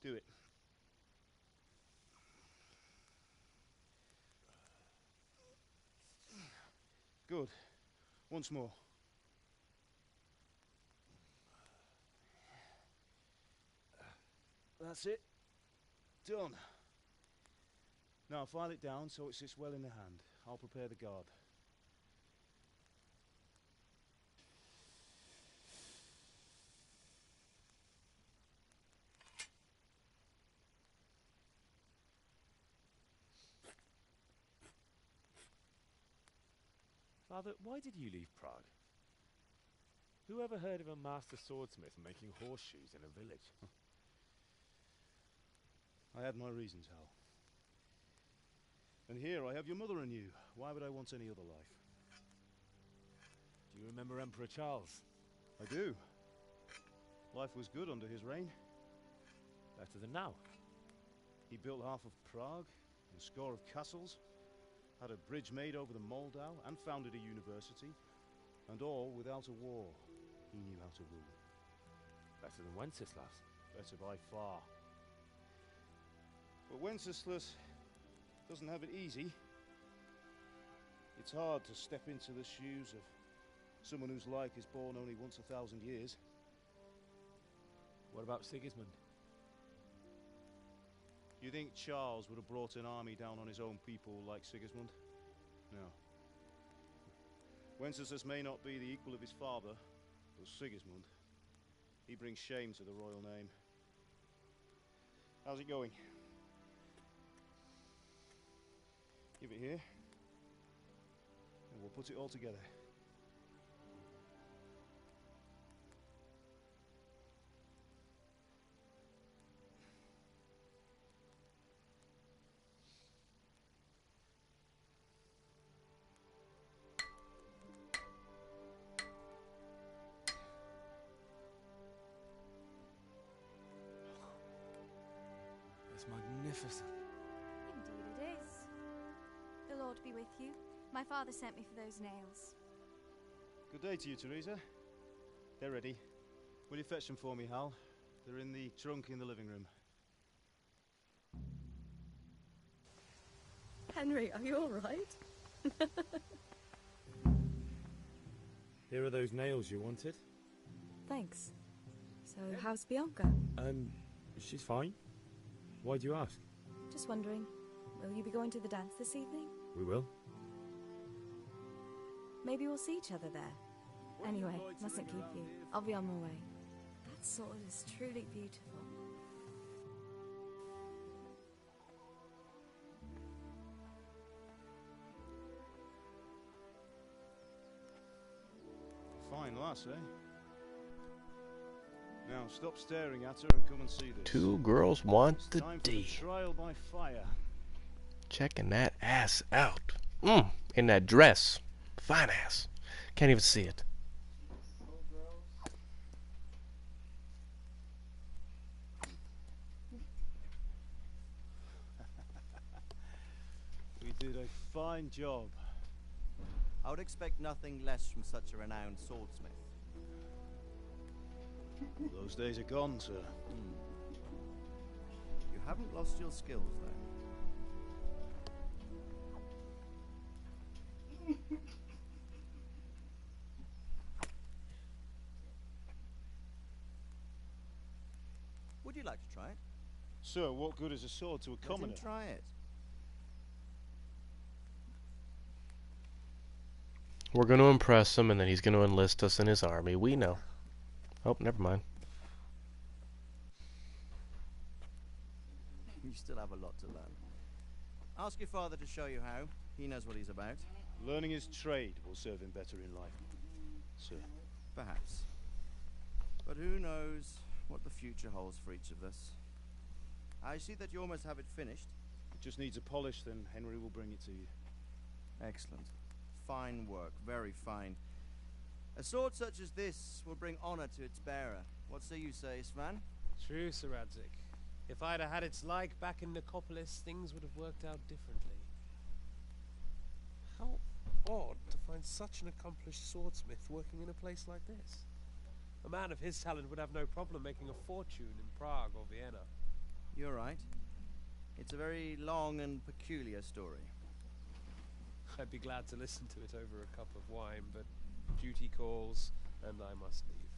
Do it. Good. Once more. That's it. Done. Now file it down so it sits well in the hand. I'll prepare the guard. Father, why did you leave Prague? Who ever heard of a master swordsmith making horseshoes in a village? I had my reasons, Hal. And here I have your mother and you. Why would I want any other life? Do you remember Emperor Charles? I do. Life was good under his reign. Better than now. He built half of Prague, and a score of castles, had a bridge made over the Moldau, and founded a university, and all without a war. He knew how to rule. Better than Wenceslas. Better by far. But Wenceslas doesn't have it easy. It's hard to step into the shoes of someone whose life is born only once 1,000 years. What about Sigismund? You think Charles would have brought an army down on his own people like Sigismund? No. Wenceslas may not be the equal of his father, but Sigismund, he brings shame to the royal name. How's it going? Give it here, and we'll put it all together. magnificent. Indeed it is. The Lord be with you. My father sent me for those nails. Good day to you, Teresa. They're ready. Will you fetch them for me, Hal? They're in the trunk in the living room. Henry, are you all right? Here are those nails you wanted. Thanks. So, how's Bianca? She's fine. Why do you ask? Just wondering, will you be going to the dance this evening? We will. Maybe we'll see each other there. Anyway, mustn't keep you. I'll be on my way. That sword is truly beautiful. Fine lass, eh? Now stop staring at her and come and see this. Two girls want It's the time for the D. trial by fire. Checking that ass out. In that dress. Fine ass. Can't even see it. We did a fine job. I would expect nothing less from such a renowned swordsmith. Those days are gone, sir. You haven't lost your skills, though. Would you like to try it? Sir, what good is a sword to a Let commoner? him try it. We're going to impress him, and then he's going to enlist us in his army. We know. Oh, never mind. You still have a lot to learn. Ask your father to show you how. He knows what he's about. Learning his trade will serve him better in life, sir. Perhaps. But who knows what the future holds for each of us. I see that you almost have it finished. It just needs a polish, then Henry will bring it to you. Excellent. Fine work, very fine. A sword such as this will bring honor to its bearer. What say you, Svan? True, Sir Radzik. If I'd have had its like back in Nicopolis, things would have worked out differently. How odd to find such an accomplished swordsmith working in a place like this. A man of his talent would have no problem making a fortune in Prague or Vienna. You're right. It's a very long and peculiar story. I'd be glad to listen to it over a cup of wine, but duty calls, and I must leave.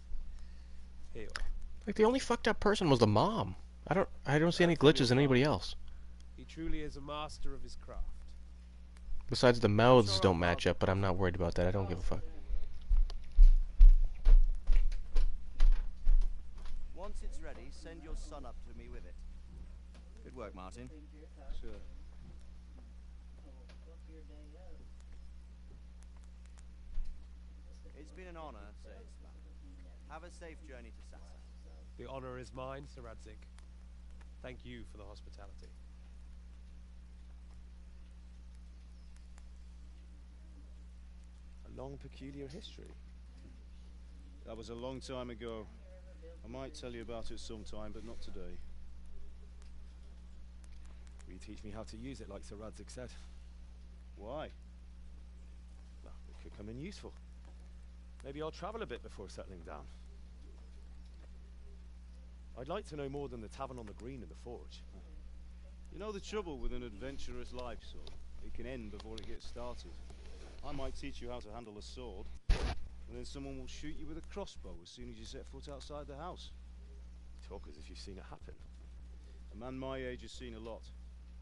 Here you are. Like, the only fucked up person was the mom. I don't see any glitches in anybody else. He truly is a master of his craft. Besides, the mouths don't match up, but I'm not worried about that. I don't give a fuck. Once it's ready, send your son up to me with it. Good work, Martin. Sir. It's been an honor, Sir Islam. Have a safe journey to Sassa. The honor is mine, Sir Radzik. Thank you for the hospitality. A long, peculiar history. That was a long time ago. I might tell you about it sometime, but not today. Will you teach me how to use it like Sir Radzik said? Why? Well, it could come in useful. Maybe I'll travel a bit before settling down. I'd like to know more than the tavern on the green and the forge. You know the trouble with an adventurous life, so it can end before it gets started. I might teach you how to handle a sword, and then someone will shoot you with a crossbow as soon as you set foot outside the house. You talk as if you've seen it happen. A man my age has seen a lot.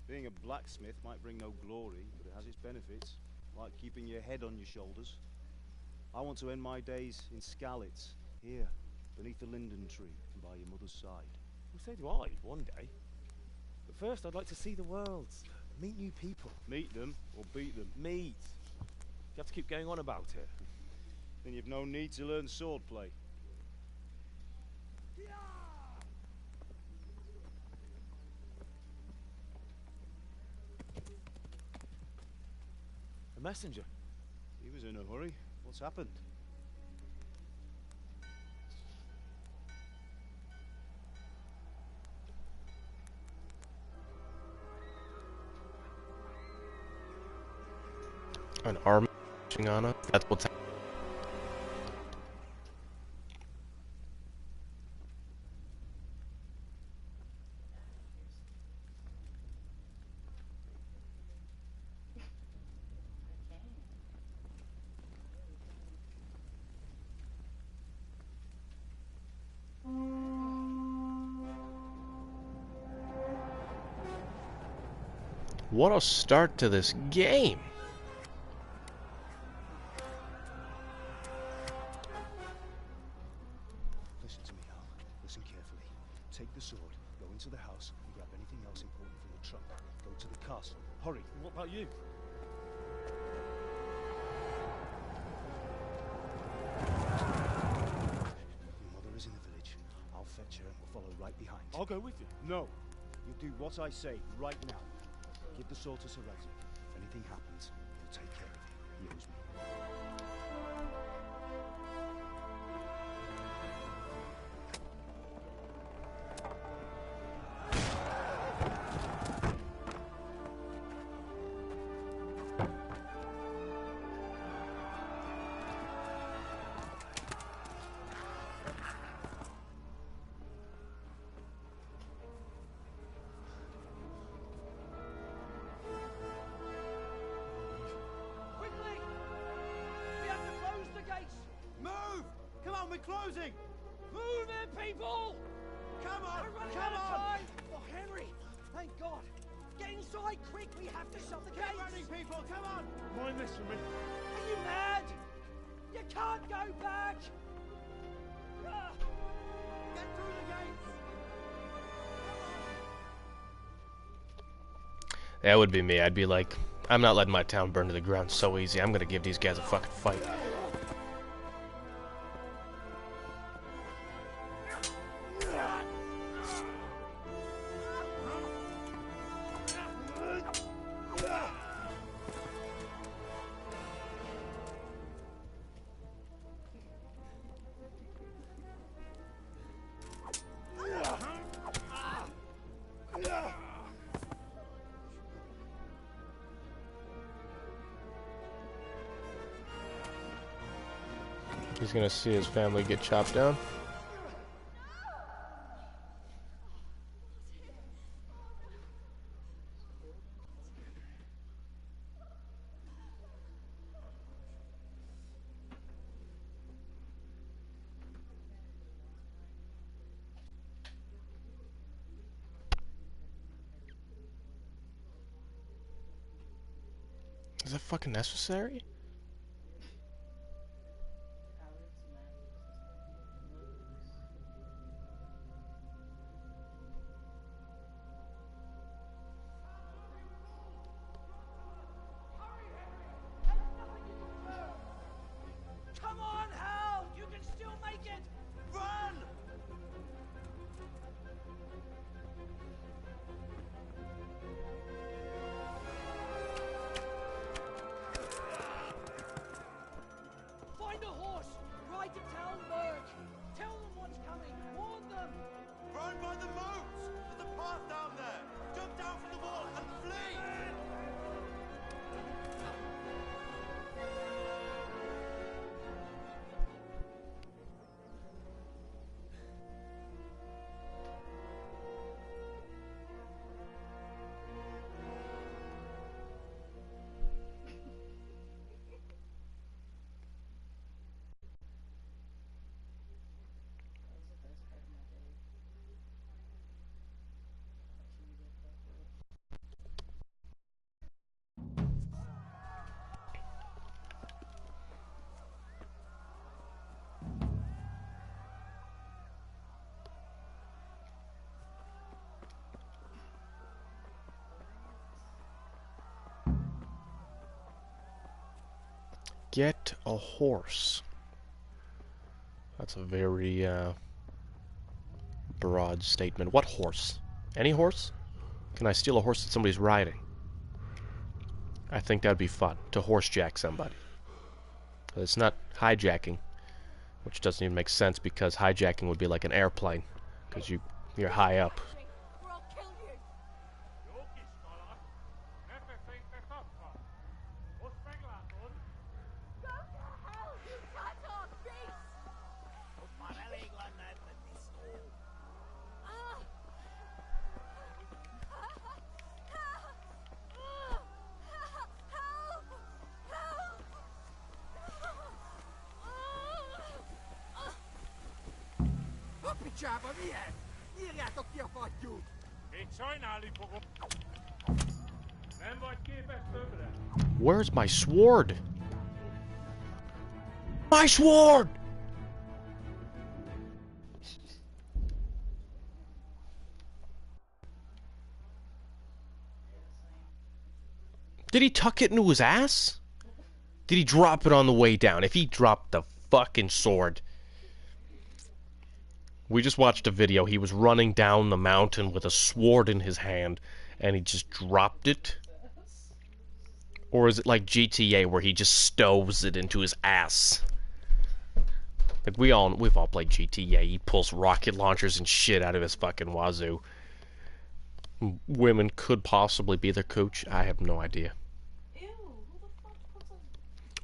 Being a blacksmith might bring no glory, but it has its benefits, like keeping your head on your shoulders. I want to end my days in Skalitz, here, beneath the linden tree and by your mother's side. Well, so do I, one day. But first I'd like to see the world, meet new people. Meet them, or beat them? Meet. You have to keep going on about it. Then you've no need to learn swordplay. A messenger. He was in a hurry. What's happened? An army marching on us? That's what's happening. What a start to this game! Listen to me, Hal. Listen carefully. Take the sword, go into the house, and grab anything else important from the trunk. Go to the castle. Hurry. What about you? Your mother is in the village. I'll fetch her and we'll follow right behind. I'll go with you. No. You do what I say right now. Give the sword to Sir Isaac. If anything happens, he'll take care of you. He owes me. We're closing! Move it, people! Come on! We're running Come out of on! time! Oh, Henry! Thank God! Get inside, quick! We have to shut the gates! Get running, people! Come on! Mind this for me. Are you mad? You can't go back! Get through the gates! That would be me. I'd be like, I'm not letting my town burn to the ground so easy. I'm gonna give these guys a fucking fight. He's gonna see his family get chopped down. Is that fucking necessary? Come on, Hal! You can still make it! Run! Find a horse! Ride to town, Merc! Tell them what's coming! Warn them! Run by the moats! There's a path down there! Jump down from the wall and flee! Get a horse. That's a very broad statement. What horse? Any horse? Can I steal a horse that somebody's riding? I think that'd be fun, to horsejack somebody. It's not hijacking, which doesn't even make sense because hijacking would be like an airplane, because you're high up. csába, milyen? Írjátok ki a fattyút! Még sajnálni fogom. Nem vagy képes többre? Where's my sword? My sword! Did he tuck it into his ass? Did he drop it on the way down? If he dropped the fucking sword. We just watched a video. He was running down the mountain with a sword in his hand, and he just dropped it. Or is it like GTA where he just stoves it into his ass? Like we've all played GTA. He pulls rocket launchers and shit out of his fucking wazoo. Women could possibly be their coach. I have no idea.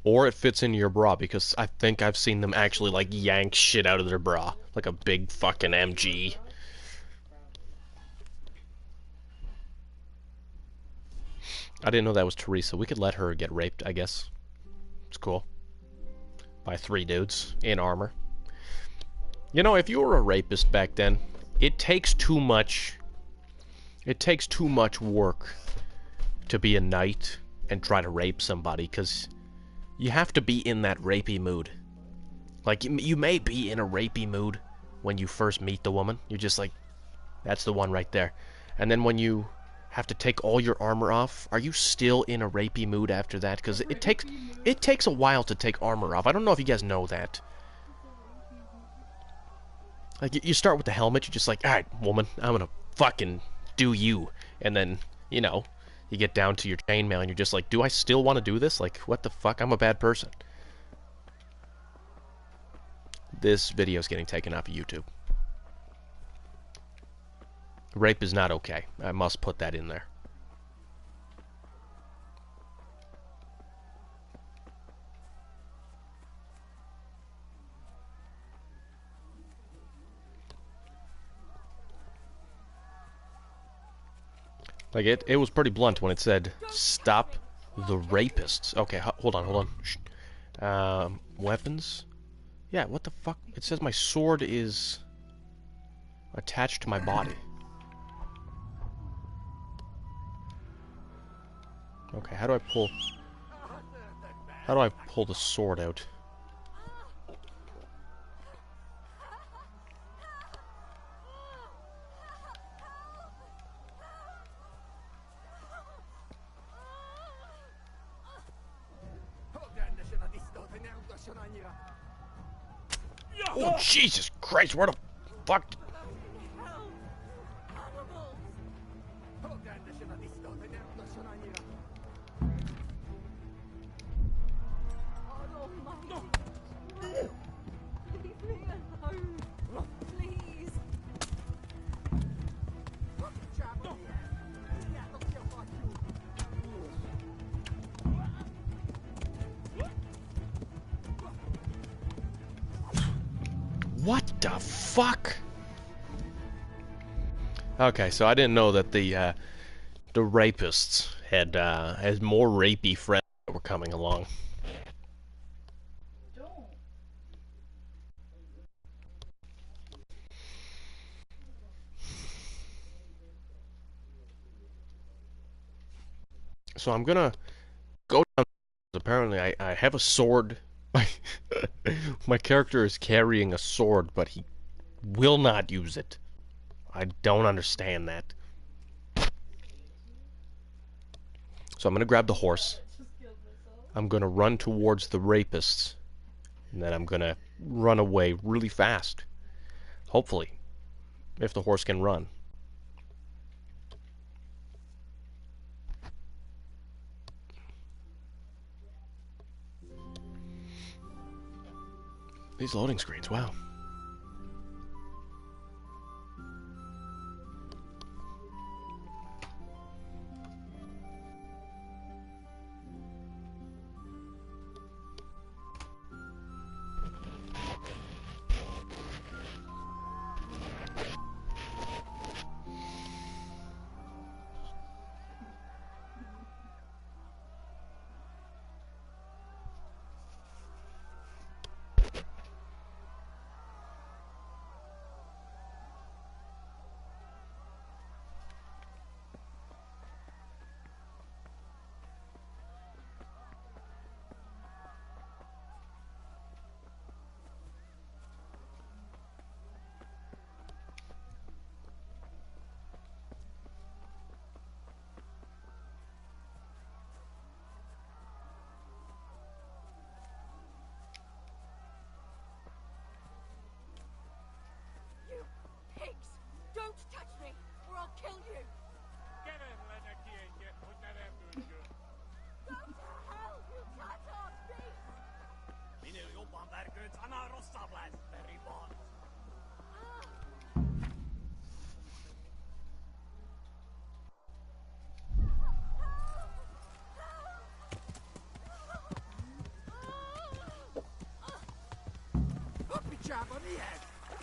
Or it fits into your bra, because I think I've seen them actually like yank shit out of their bra. Like a big fucking MG. I didn't know that was Teresa. We could let her get raped, I guess. It's cool. By 3 dudes in armor. You know, if you were a rapist back then, it takes too much work to be a knight and try to rape somebody, because you have to be in that rapey mood. Like, you may be in a rapey mood when you first meet the woman. You're just like, that's the one right there. And then when you have to take all your armor off, are you still in a rapey mood after that? Because it takes a while to take armor off. I don't know if you guys know that. Like, you start with the helmet, you're just like, alright, woman, I'm gonna fucking do you. And then, you know, you get down to your chainmail and you're just like, do I still want to do this? Like, what the fuck? I'm a bad person. This video's getting taken off of YouTube. Rape is not okay. I must put that in there. Like, it was pretty blunt when it said, stop the rapists. Okay, hold on. Shh. Weapons? Yeah, what the fuck? It says my sword is attached to my body. Okay, how do I pull the sword out? Oh, Jesus Christ, where the fuck? What the fuck? Okay, so I didn't know that the rapists had more rapey friends that were coming along. So I'm gonna go down. Apparently, I have a sword. My character is carrying a sword, but he will not use it. I don't understand that. So I'm gonna grab the horse. I'm gonna run towards the rapists. And then I'm gonna run away really fast. Hopefully. If the horse can run. These loading screens, wow.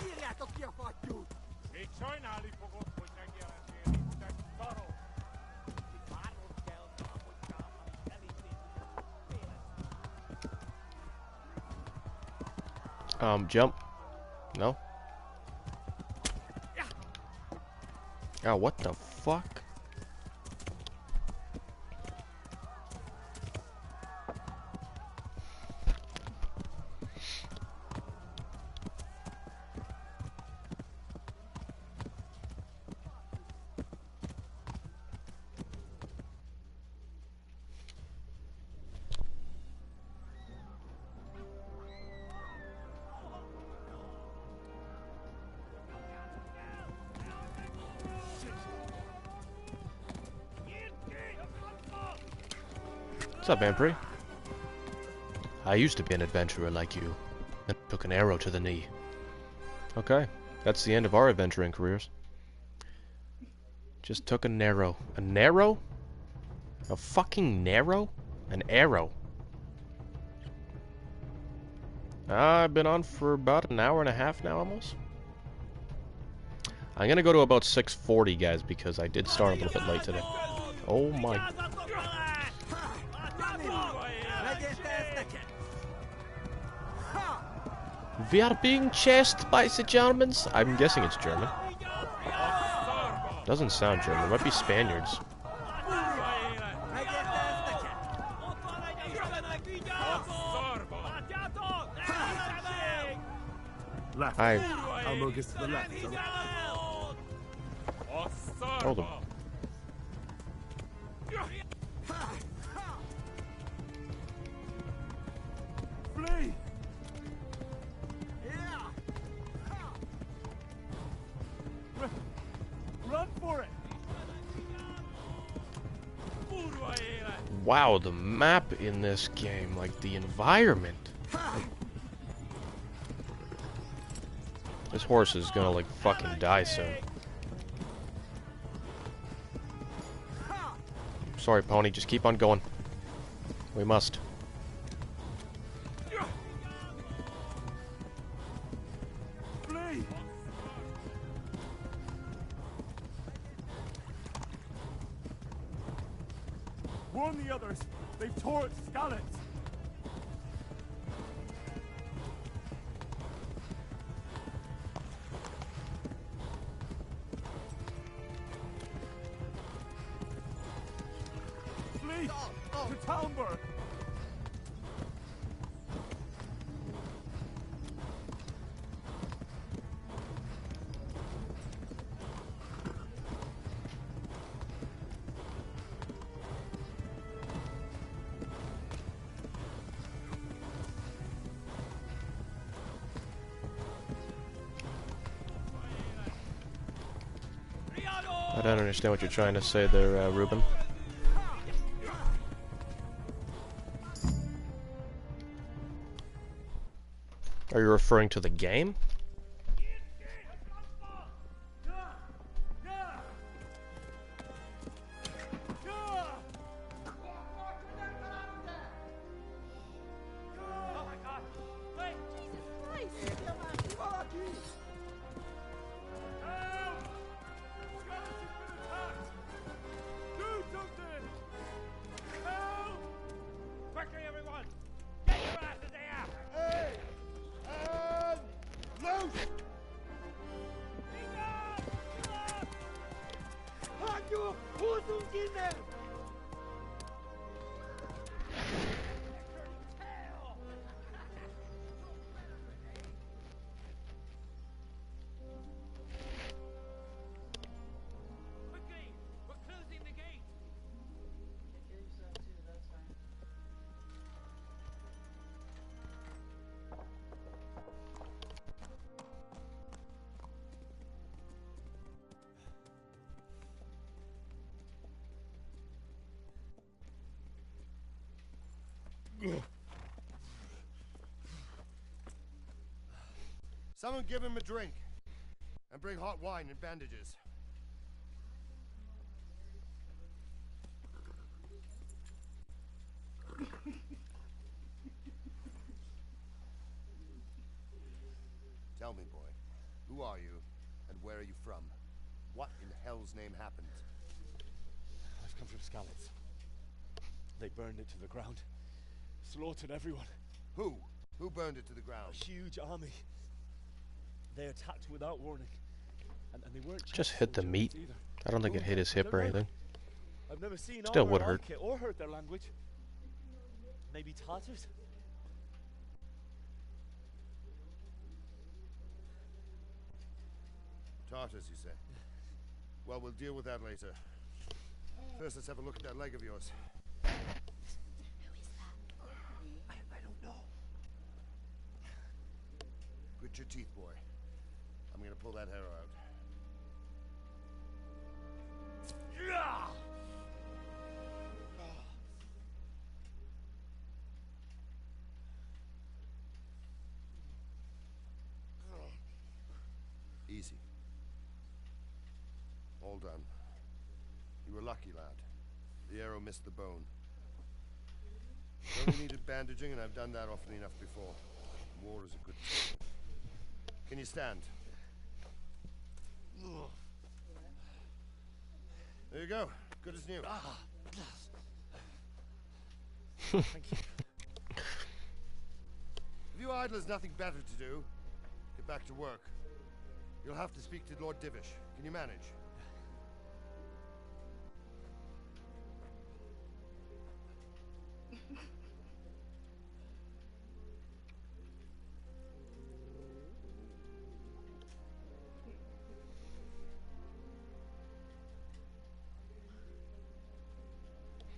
Írjátok ki a fattyút! Még sajnálni fogod, hogy megjelentél itt, te szarok! Várnod kell, ahogy elintézzük. Jump. No? Oh, what the fuck? What's up, Ampre? I used to be an adventurer like you, and took an arrow to the knee. Okay, that's the end of our adventuring careers. Just took an arrow. An arrow? A fucking narrow? An arrow. I've been on for about an hour and a half now, almost. I'm gonna go to about 6:40, guys, because I did start a little bit late today. Oh my... We are being chased by the Germans. I'm guessing it's German. Doesn't sound German. It might be Spaniards. Left. I... Elmo gets to the left. Hold him. Flee! Run for it! Wow, the map in this game, like the environment. This horse is gonna like fucking die soon. Sorry, pony, just keep on going. We must. Flee! Warn the others. They've tore its scallops. Flee to Talmberg. I don't understand what you're trying to say there, Ruben. Are you referring to the game? Someone give him a drink. And bring hot wine and bandages. Tell me, boy, who are you, and where are you from? What in hell's name happened? I've come from Skalitz. They burned it to the ground. Slaughtered everyone. Who? Who burned it to the ground? A huge army. They attacked without warning. And they weren't Just hit the meat. either. I don't think it hit his hip or anything. I've never seen Still armor would hurt. like it or heard their language. Maybe Tartars? Tartars, you say? Well, we'll deal with that later. First, let's have a look at that leg of yours. Who is that? I don't know. Grit your teeth, boy. I'm gonna pull that hair out. Easy. All done. You were lucky, lad. The arrow missed the bone. You only needed bandaging, and I've done that often enough before. War is a good thing. Can you stand? There you go. Good as new. Thank you. If you idlers nothing better to do, get back to work. You'll have to speak to Lord Divish. Can you manage?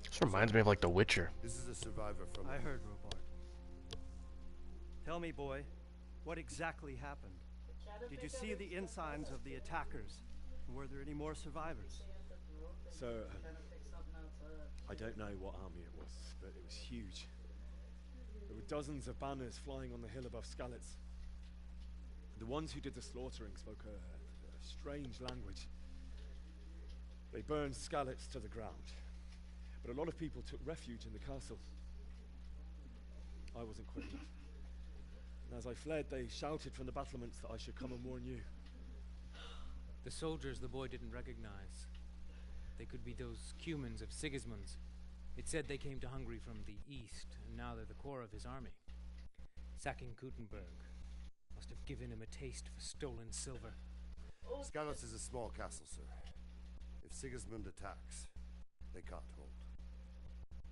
This reminds me of like The Witcher. This is a survivor from... I heard, Robart. Tell me, boy, what exactly happened? Did you see the ensigns of the attackers? Were there any more survivors? So, I don't know what army it was, but it was huge. There were dozens of banners flying on the hill above Skalitz. The ones who did the slaughtering spoke a strange language. They burned Skalitz to the ground, but a lot of people took refuge in the castle. I wasn't quick enough. And as I fled, they shouted from the battlements that I should come and warn you. The soldiers the boy didn't recognize. They could be those Cumans of Sigismund's. It said they came to Hungary from the east, and now they're the core of his army. Sacking Gutenberg must have given him a taste for stolen silver. Skalitz is a small castle, sir. If Sigismund attacks, they can't hold.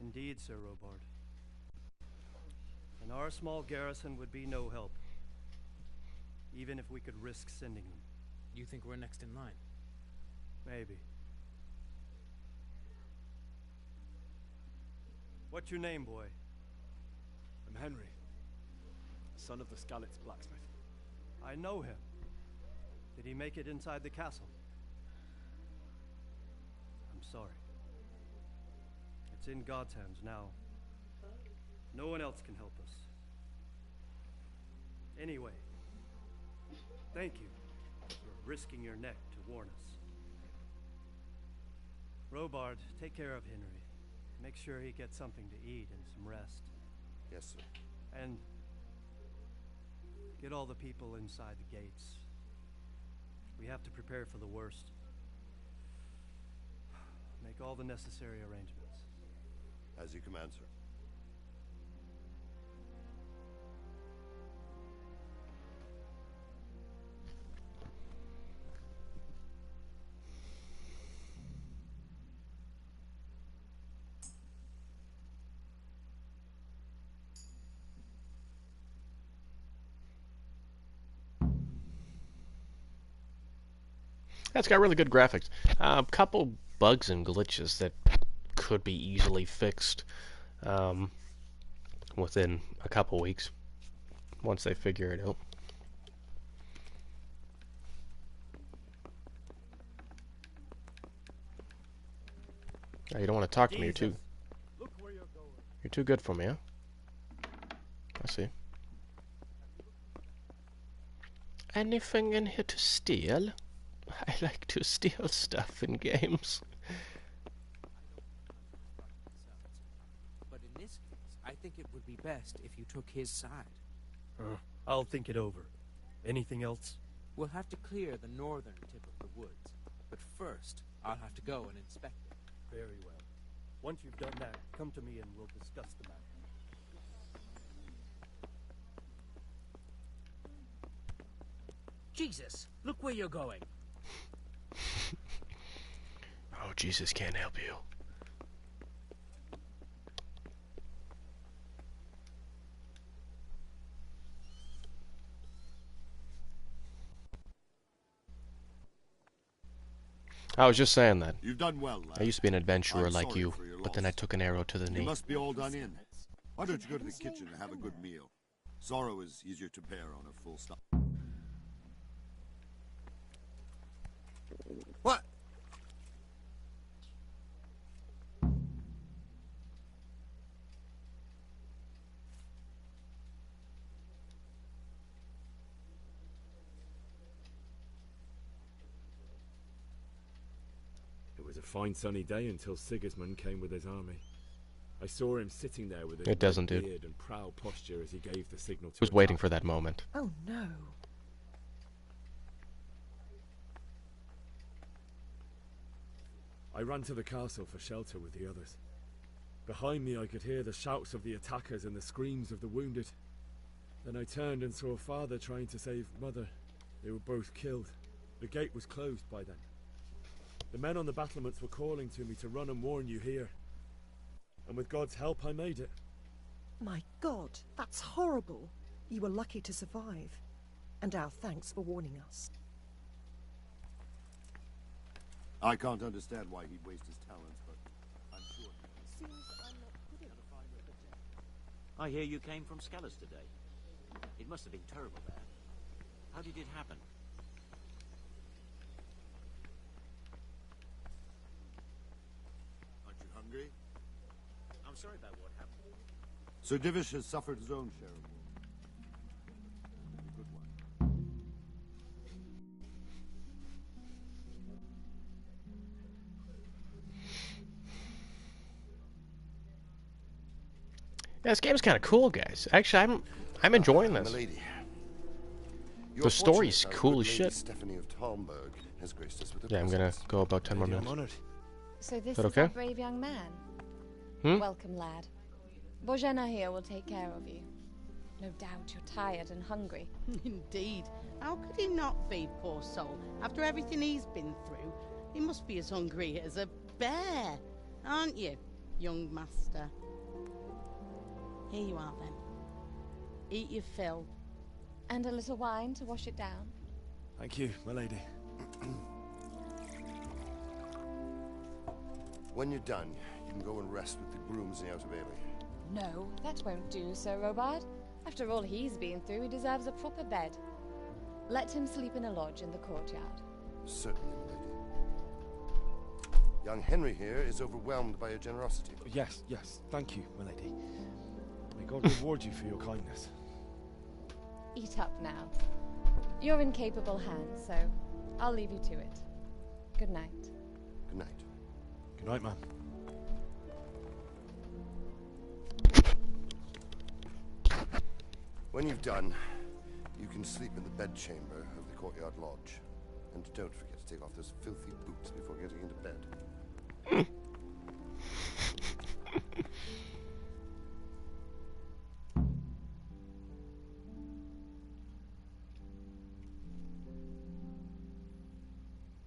Indeed, Sir Robart. And our small garrison would be no help, even if we could risk sending them. You think we're next in line? Maybe. What's your name, boy? I'm Henry, son of the Skalitz blacksmith. I know him. Did he make it inside the castle? I'm sorry. It's in God's hands now. No one else can help us. Anyway, thank you for risking your neck to warn us. Robart, take care of Henry. Make sure he gets something to eat and some rest. Yes, sir. And get all the people inside the gates. We have to prepare for the worst. Make all the necessary arrangements. As you command, sir. It's got really good graphics. A couple bugs and glitches that could be easily fixed within a couple weeks once they figure it out. Oh, you don't want to talk to me. You're too good for me, huh? I see. anything in here to steal? I like to steal stuff in games. But in this case, I think it would be best if you took his side. I'll think it over. Anything else? We'll have to clear the northern tip of the woods. But first, I'll have to go and inspect it. Very well. Once you've done that, come to me and we'll discuss the matter. Jesus, look where you're going. Oh, Jesus can't help you. I was just saying that. You've done well, lad. I used to be an adventurer I'm like sorry you, for your but then I loss. took an arrow to the knee. You must be all done in. Why don't you go to the kitchen and have a good meal? Sorrow is easier to bear on a full stomach. What? It was a fine sunny day until Sigismund came with his army. I saw him sitting there with a It doesn't, dude. beard and proud posture as he gave the signal to I was waiting for that moment. Oh no. I ran to the castle for shelter with the others. Behind me I could hear the shouts of the attackers and the screams of the wounded. Then I turned and saw Father trying to save Mother. They were both killed. The gate was closed by then. The men on the battlements were calling to me to run and warn you here. And with God's help I made it. My God, that's horrible. You were lucky to survive. And our thanks for warning us. I can't understand why he'd waste his talents, but I'm sure I hear you came from Scallas today. It must have been terrible there. How did it happen? Aren't you hungry? I'm sorry about what happened. Sir Divish has suffered his own share of wounds. A good one. Yeah, this game's kind of cool, guys. Actually, I'm enjoying this. Milady. The story's cool as shit. Stephanie of Talmberg has graced us with her Yeah, I'm gonna presence. go about 10 more Lady, I'm minutes. honored. So this Is that is okay? our brave young man. Welcome, lad. Bojena here will take care of you. No doubt you're tired and hungry. Indeed. How could he not be, poor soul? After everything he's been through, he must be as hungry as a bear, aren't you, young master? Here you are, then. Eat your fill. And a little wine to wash it down. Thank you, my lady. When you're done, you can go and rest with the grooms in the Outer Bailey. No, that won't do, Sir Robard. After all he's been through, he deserves a proper bed. Let him sleep in a lodge in the courtyard. Certainly, milady. Young Henry here is overwhelmed by your generosity. Yes, yes. Thank you, my lady. May God reward you for your kindness. Eat up now. You're in capable hands, so I'll leave you to it. Good night. Good night. Good night, man. When you've done, you can sleep in the bedchamber of the courtyard lodge. And don't forget to take off those filthy boots before getting into bed.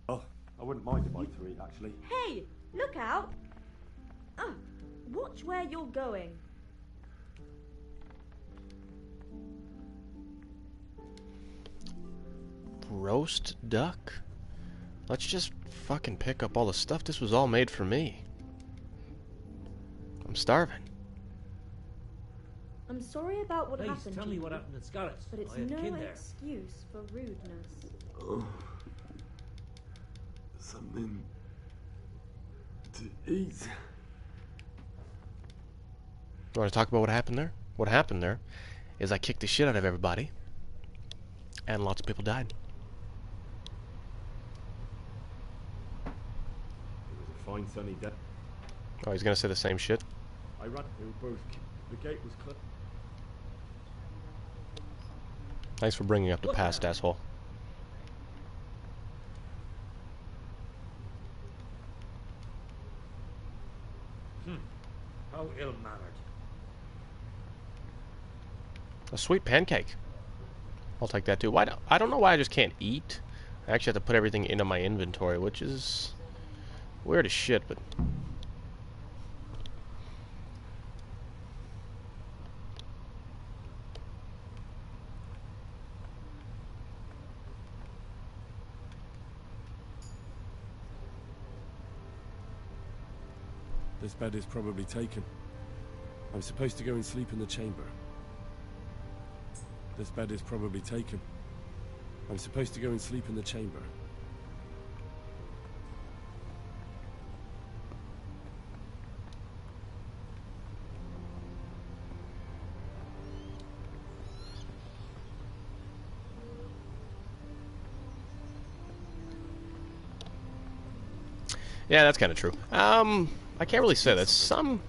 Oh, I wouldn't mind a bite to eat, actually. Hey, look out! Oh, watch where you're going. Roast duck? Let's just fucking pick up all the stuff. This was all made for me. I'm starving. I'm sorry about what Please, happened tell to me you, what happened at Scallas. but it's I had no kin there. excuse for rudeness. Oh. Something to eat. You want to talk about what happened there? What happened there is I kicked the shit out of everybody. And lots of people died. It was a fine sunny day. Oh, he's gonna say the same shit. I ran. They were both. The gate was closed. Thanks for bringing up the past, asshole. How ill-mannered. A sweet pancake. I'll take that too. I don't know why I just can't eat. I actually have to put everything into my inventory, which is weird as shit, but This bed is probably taken. I'm supposed to go and sleep in the chamber. This bed is probably taken. I'm supposed to go and sleep in the chamber. yeah, that's kind of true. I can't really say that.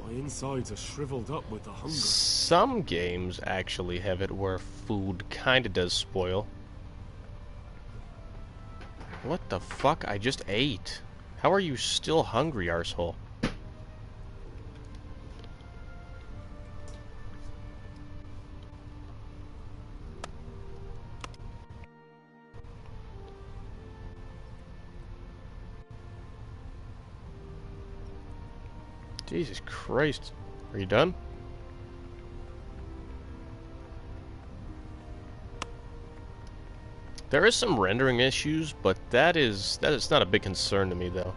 My insides are shriveled up with the hunger. Some games actually have it where food kind of does spoil. What the fuck? I just ate. How are you still hungry, arsehole? Jesus Christ. Are you done? There is some rendering issues, but that is not a big concern to me though.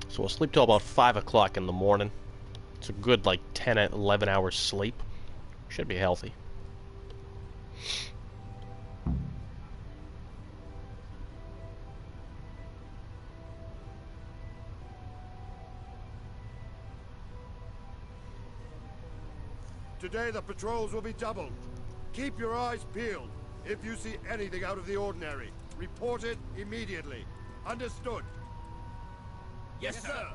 So we'll sleep till about 5 o'clock in the morning. It's a good, like, 10, 11 hours sleep. Should be healthy. Today the patrols will be doubled. Keep your eyes peeled. If you see anything out of the ordinary, report it immediately. Understood? Yes, sir.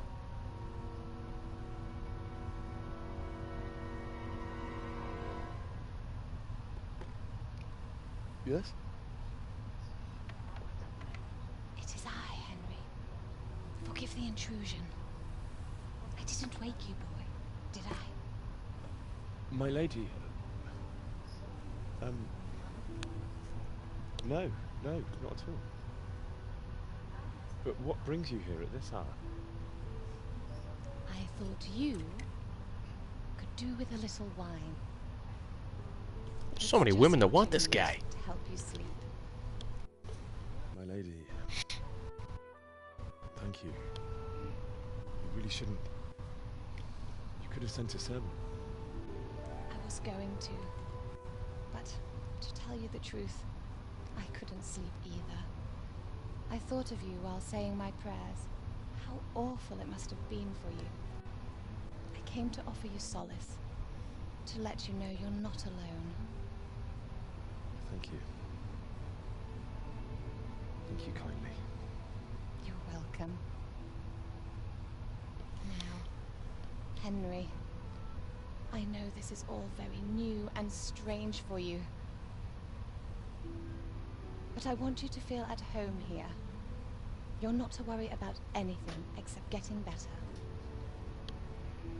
Yes? It is I, Henry. Forgive the intrusion. I didn't wake you, boy, did I? My lady... No, not at all. But what brings you here at this hour? I thought you could do with a little wine. So many women that want this guy. To help you sleep. My lady... Thank you. You really shouldn't... You could have sent a servant. I was going to. But, to tell you the truth, I couldn't sleep either. I thought of you while saying my prayers. How awful it must have been for you. I came to offer you solace. To let you know you're not alone. Thank you. Thank you kindly. You're welcome. Now, Henry, I know this is all very new and strange for you. But I want you to feel at home here. You're not to worry about anything except getting better.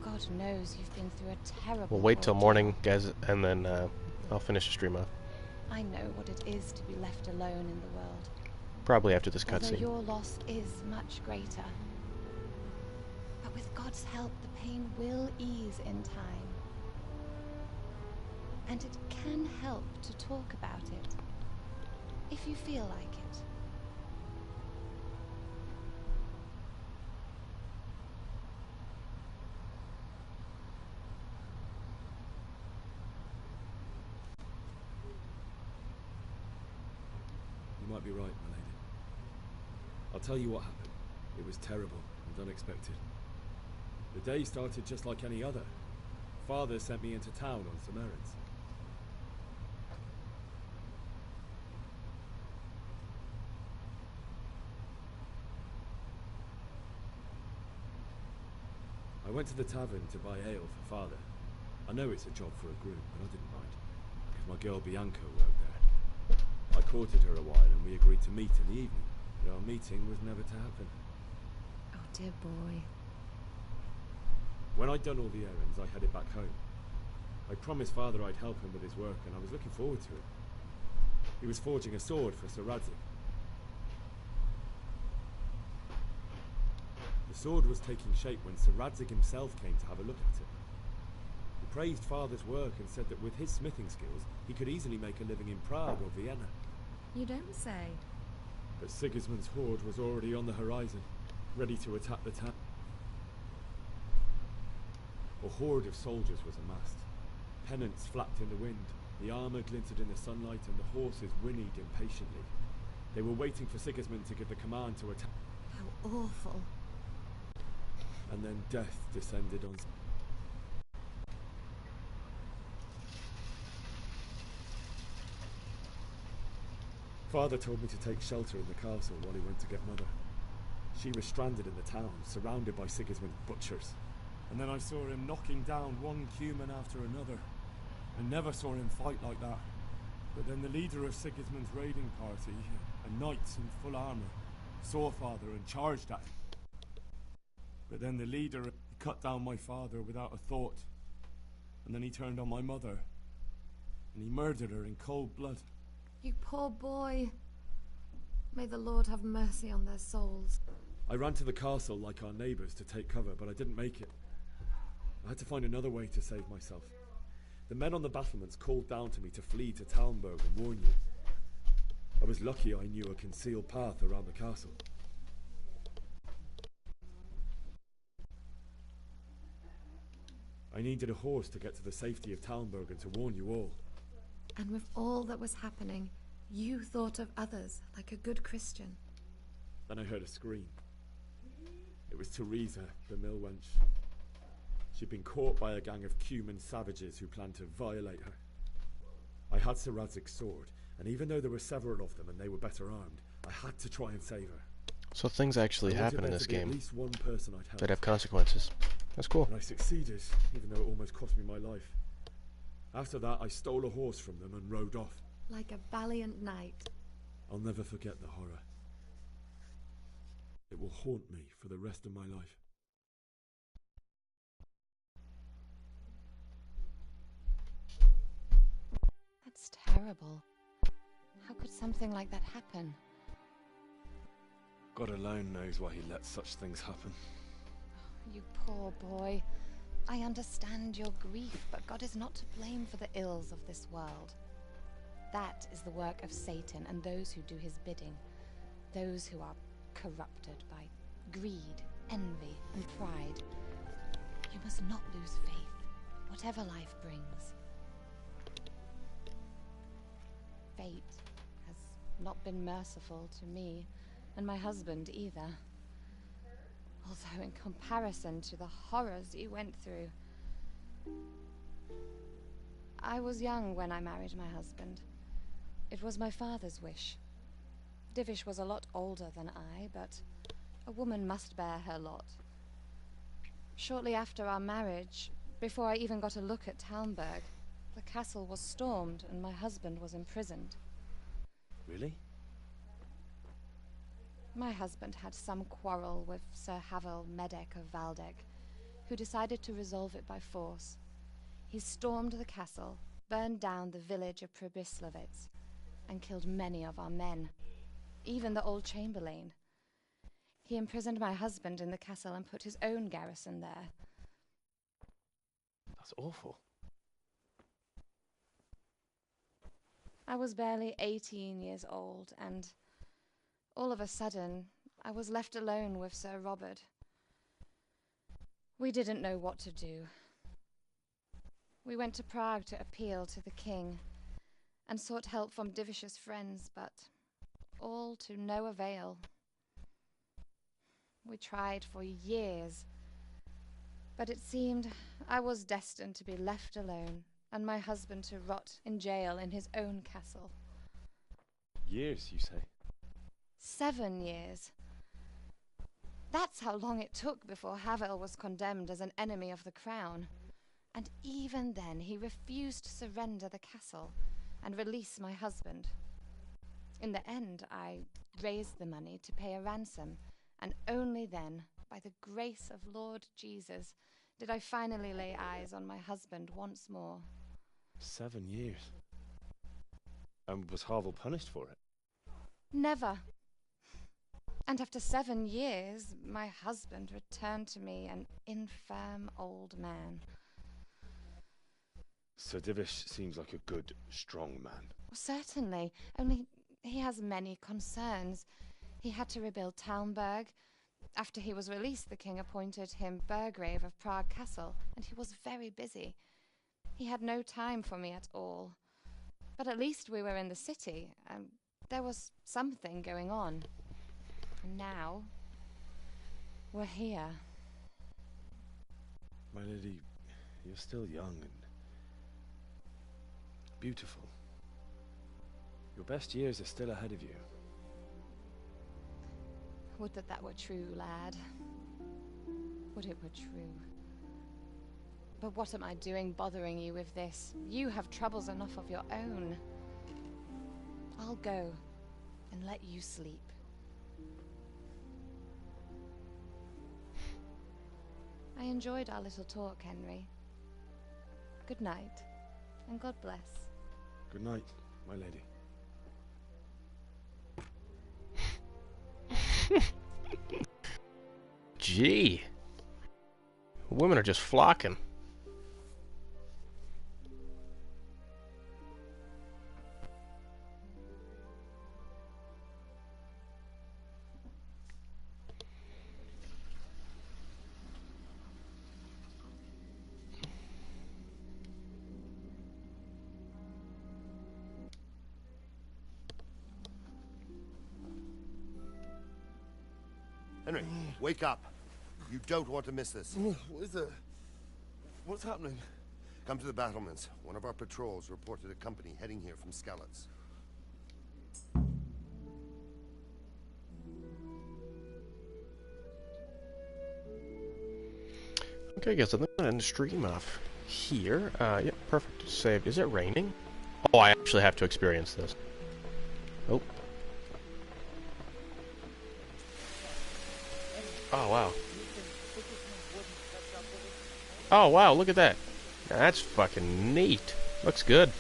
God knows you've been through a terrible We'll wait till ordeal. morning, guys, and then I'll finish the stream off. I know what it is to be left alone in the world. Probably after this Although cutscene. your loss is much greater. But with God's help, the pain will ease in time. And it can help to talk about it, if you feel like it. You might be right, my lady. I'll tell you what happened. It was terrible and unexpected. The day started just like any other. Father sent me into town on some errands. I went to the tavern to buy ale for Father. I know it's a job for a groom, but I didn't mind, because my girl Bianca worked there. I courted her a while and we agreed to meet in the evening, but our meeting was never to happen. Oh dear boy. When I'd done all the errands, I headed back home. I promised Father I'd help him with his work, and I was looking forward to it. He was forging a sword for Sir Radzik. The sword was taking shape when Sir Radzik himself came to have a look at it. He praised Father's work and said that with his smithing skills, he could easily make a living in Prague or Vienna. You don't say. But Sigismund's horde was already on the horizon, ready to attack the town. A horde of soldiers was amassed. Pennants flapped in the wind, the armour glinted in the sunlight, and the horses whinnied impatiently. They were waiting for Sigismund to give the command to attack. How awful. And then death descended on... Father told me to take shelter in the castle while he went to get Mother. She was stranded in the town, surrounded by Sigismund's butchers. And then I saw him knocking down one Cuman after another. I never saw him fight like that. But then the leader of Sigismund's raiding party, a knight in full armour, saw Father and charged at him. But then the leader cut down my father without a thought. And then he turned on my mother. And he murdered her in cold blood. You poor boy. May the Lord have mercy on their souls. I ran to the castle like our neighbours to take cover, but I didn't make it. I had to find another way to save myself. The men on the battlements called down to me to flee to Talmberg and warn you. I was lucky I knew a concealed path around the castle. I needed a horse to get to the safety of Talmberg and to warn you all. And with all that was happening, you thought of others like a good Christian. Then I heard a scream. It was Teresa, the mill wench. She'd been caught by a gang of Cuman savages who planned to violate her. I had Sir Radzig's sword, and even though there were several of them and they were better armed, I had to try and save her. So things actually happen in this game at least one person I'd help. that have consequences. That's cool. And I succeeded, even though it almost cost me my life. After that, I stole a horse from them and rode off. Like a valiant knight. I'll never forget the horror. It will haunt me for the rest of my life. That's terrible. How could something like that happen? God alone knows why he lets such things happen. You poor boy. I understand your grief, but God is not to blame for the ills of this world. That is the work of Satan and those who do his bidding. Those who are corrupted by greed, envy, and pride. You must not lose faith, whatever life brings. Fate has not been merciful to me, and my husband either. Although in comparison to the horrors you went through. I was young when I married my husband. It was my father's wish. Divish was a lot older than I, but a woman must bear her lot. Shortly after our marriage, before I even got a look at Talmberg, the castle was stormed and my husband was imprisoned. Really? My husband had some quarrel with Sir Havel Medek of Valdek, who decided to resolve it by force. He stormed the castle, burned down the village of Pribyslavitz, and killed many of our men. even the old chamberlain. He imprisoned my husband in the castle and put his own garrison there. That's awful. I was barely 18 years old, and all of a sudden, I was left alone with Sir Robert. We didn't know what to do. We went to Prague to appeal to the king and sought help from Divish's friends, but all to no avail. We tried for years, but it seemed I was destined to be left alone and my husband to rot in jail in his own castle. Years, you say? 7 years. That's how long it took before Havel was condemned as an enemy of the crown. And even then he refused to surrender the castle and release my husband. In the end, I raised the money to pay a ransom, and only then, by the grace of Lord Jesus, did I finally lay eyes on my husband once more. 7 years. And was Havel punished for it? Never. And after 7 years, my husband returned to me an infirm old man. Sir Divish seems like a good, strong man. Certainly, only he has many concerns. He had to rebuild Talmberg. After he was released, the king appointed him Burgrave of Prague Castle, and he was very busy. He had no time for me at all. But at least we were in the city, and there was something going on. And now, we're here. My lady, you're still young and beautiful. Your best years are still ahead of you. Would that that were true, lad. Would it were true. But what am I doing bothering you with this? You have troubles enough of your own. I'll go and let you sleep. I enjoyed our little talk, Henry. Good night, and God bless. Good night, my lady. Gee. Women are just flocking. Henry, wake up. You don't want to miss this. What is it? What's happening? Come to the battlements. One of our patrols reported a company heading here from Skalitz. Okay, guys, I think I'm gonna end the stream off here. Yep, perfect. Saved. Is it raining? Oh, I actually have to experience this. Oh. Oh, wow. Oh, wow, look at that. That's fucking neat. Looks good.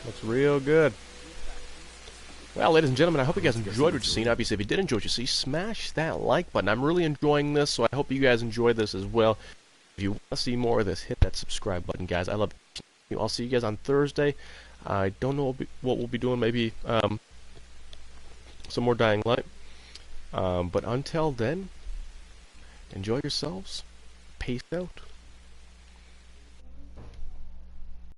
Looks real good. Well, ladies and gentlemen, I hope you guys enjoyed what you've seen. Obviously, if you did enjoy what you see, smash that like button. I'm really enjoying this, so I hope you guys enjoy this as well. If you want to see more of this, hit that subscribe button, guys. I love you. I'll see you guys on Thursday. I don't know what we'll be doing. Maybe some more Dying Light. But until then, enjoy yourselves. Peace out.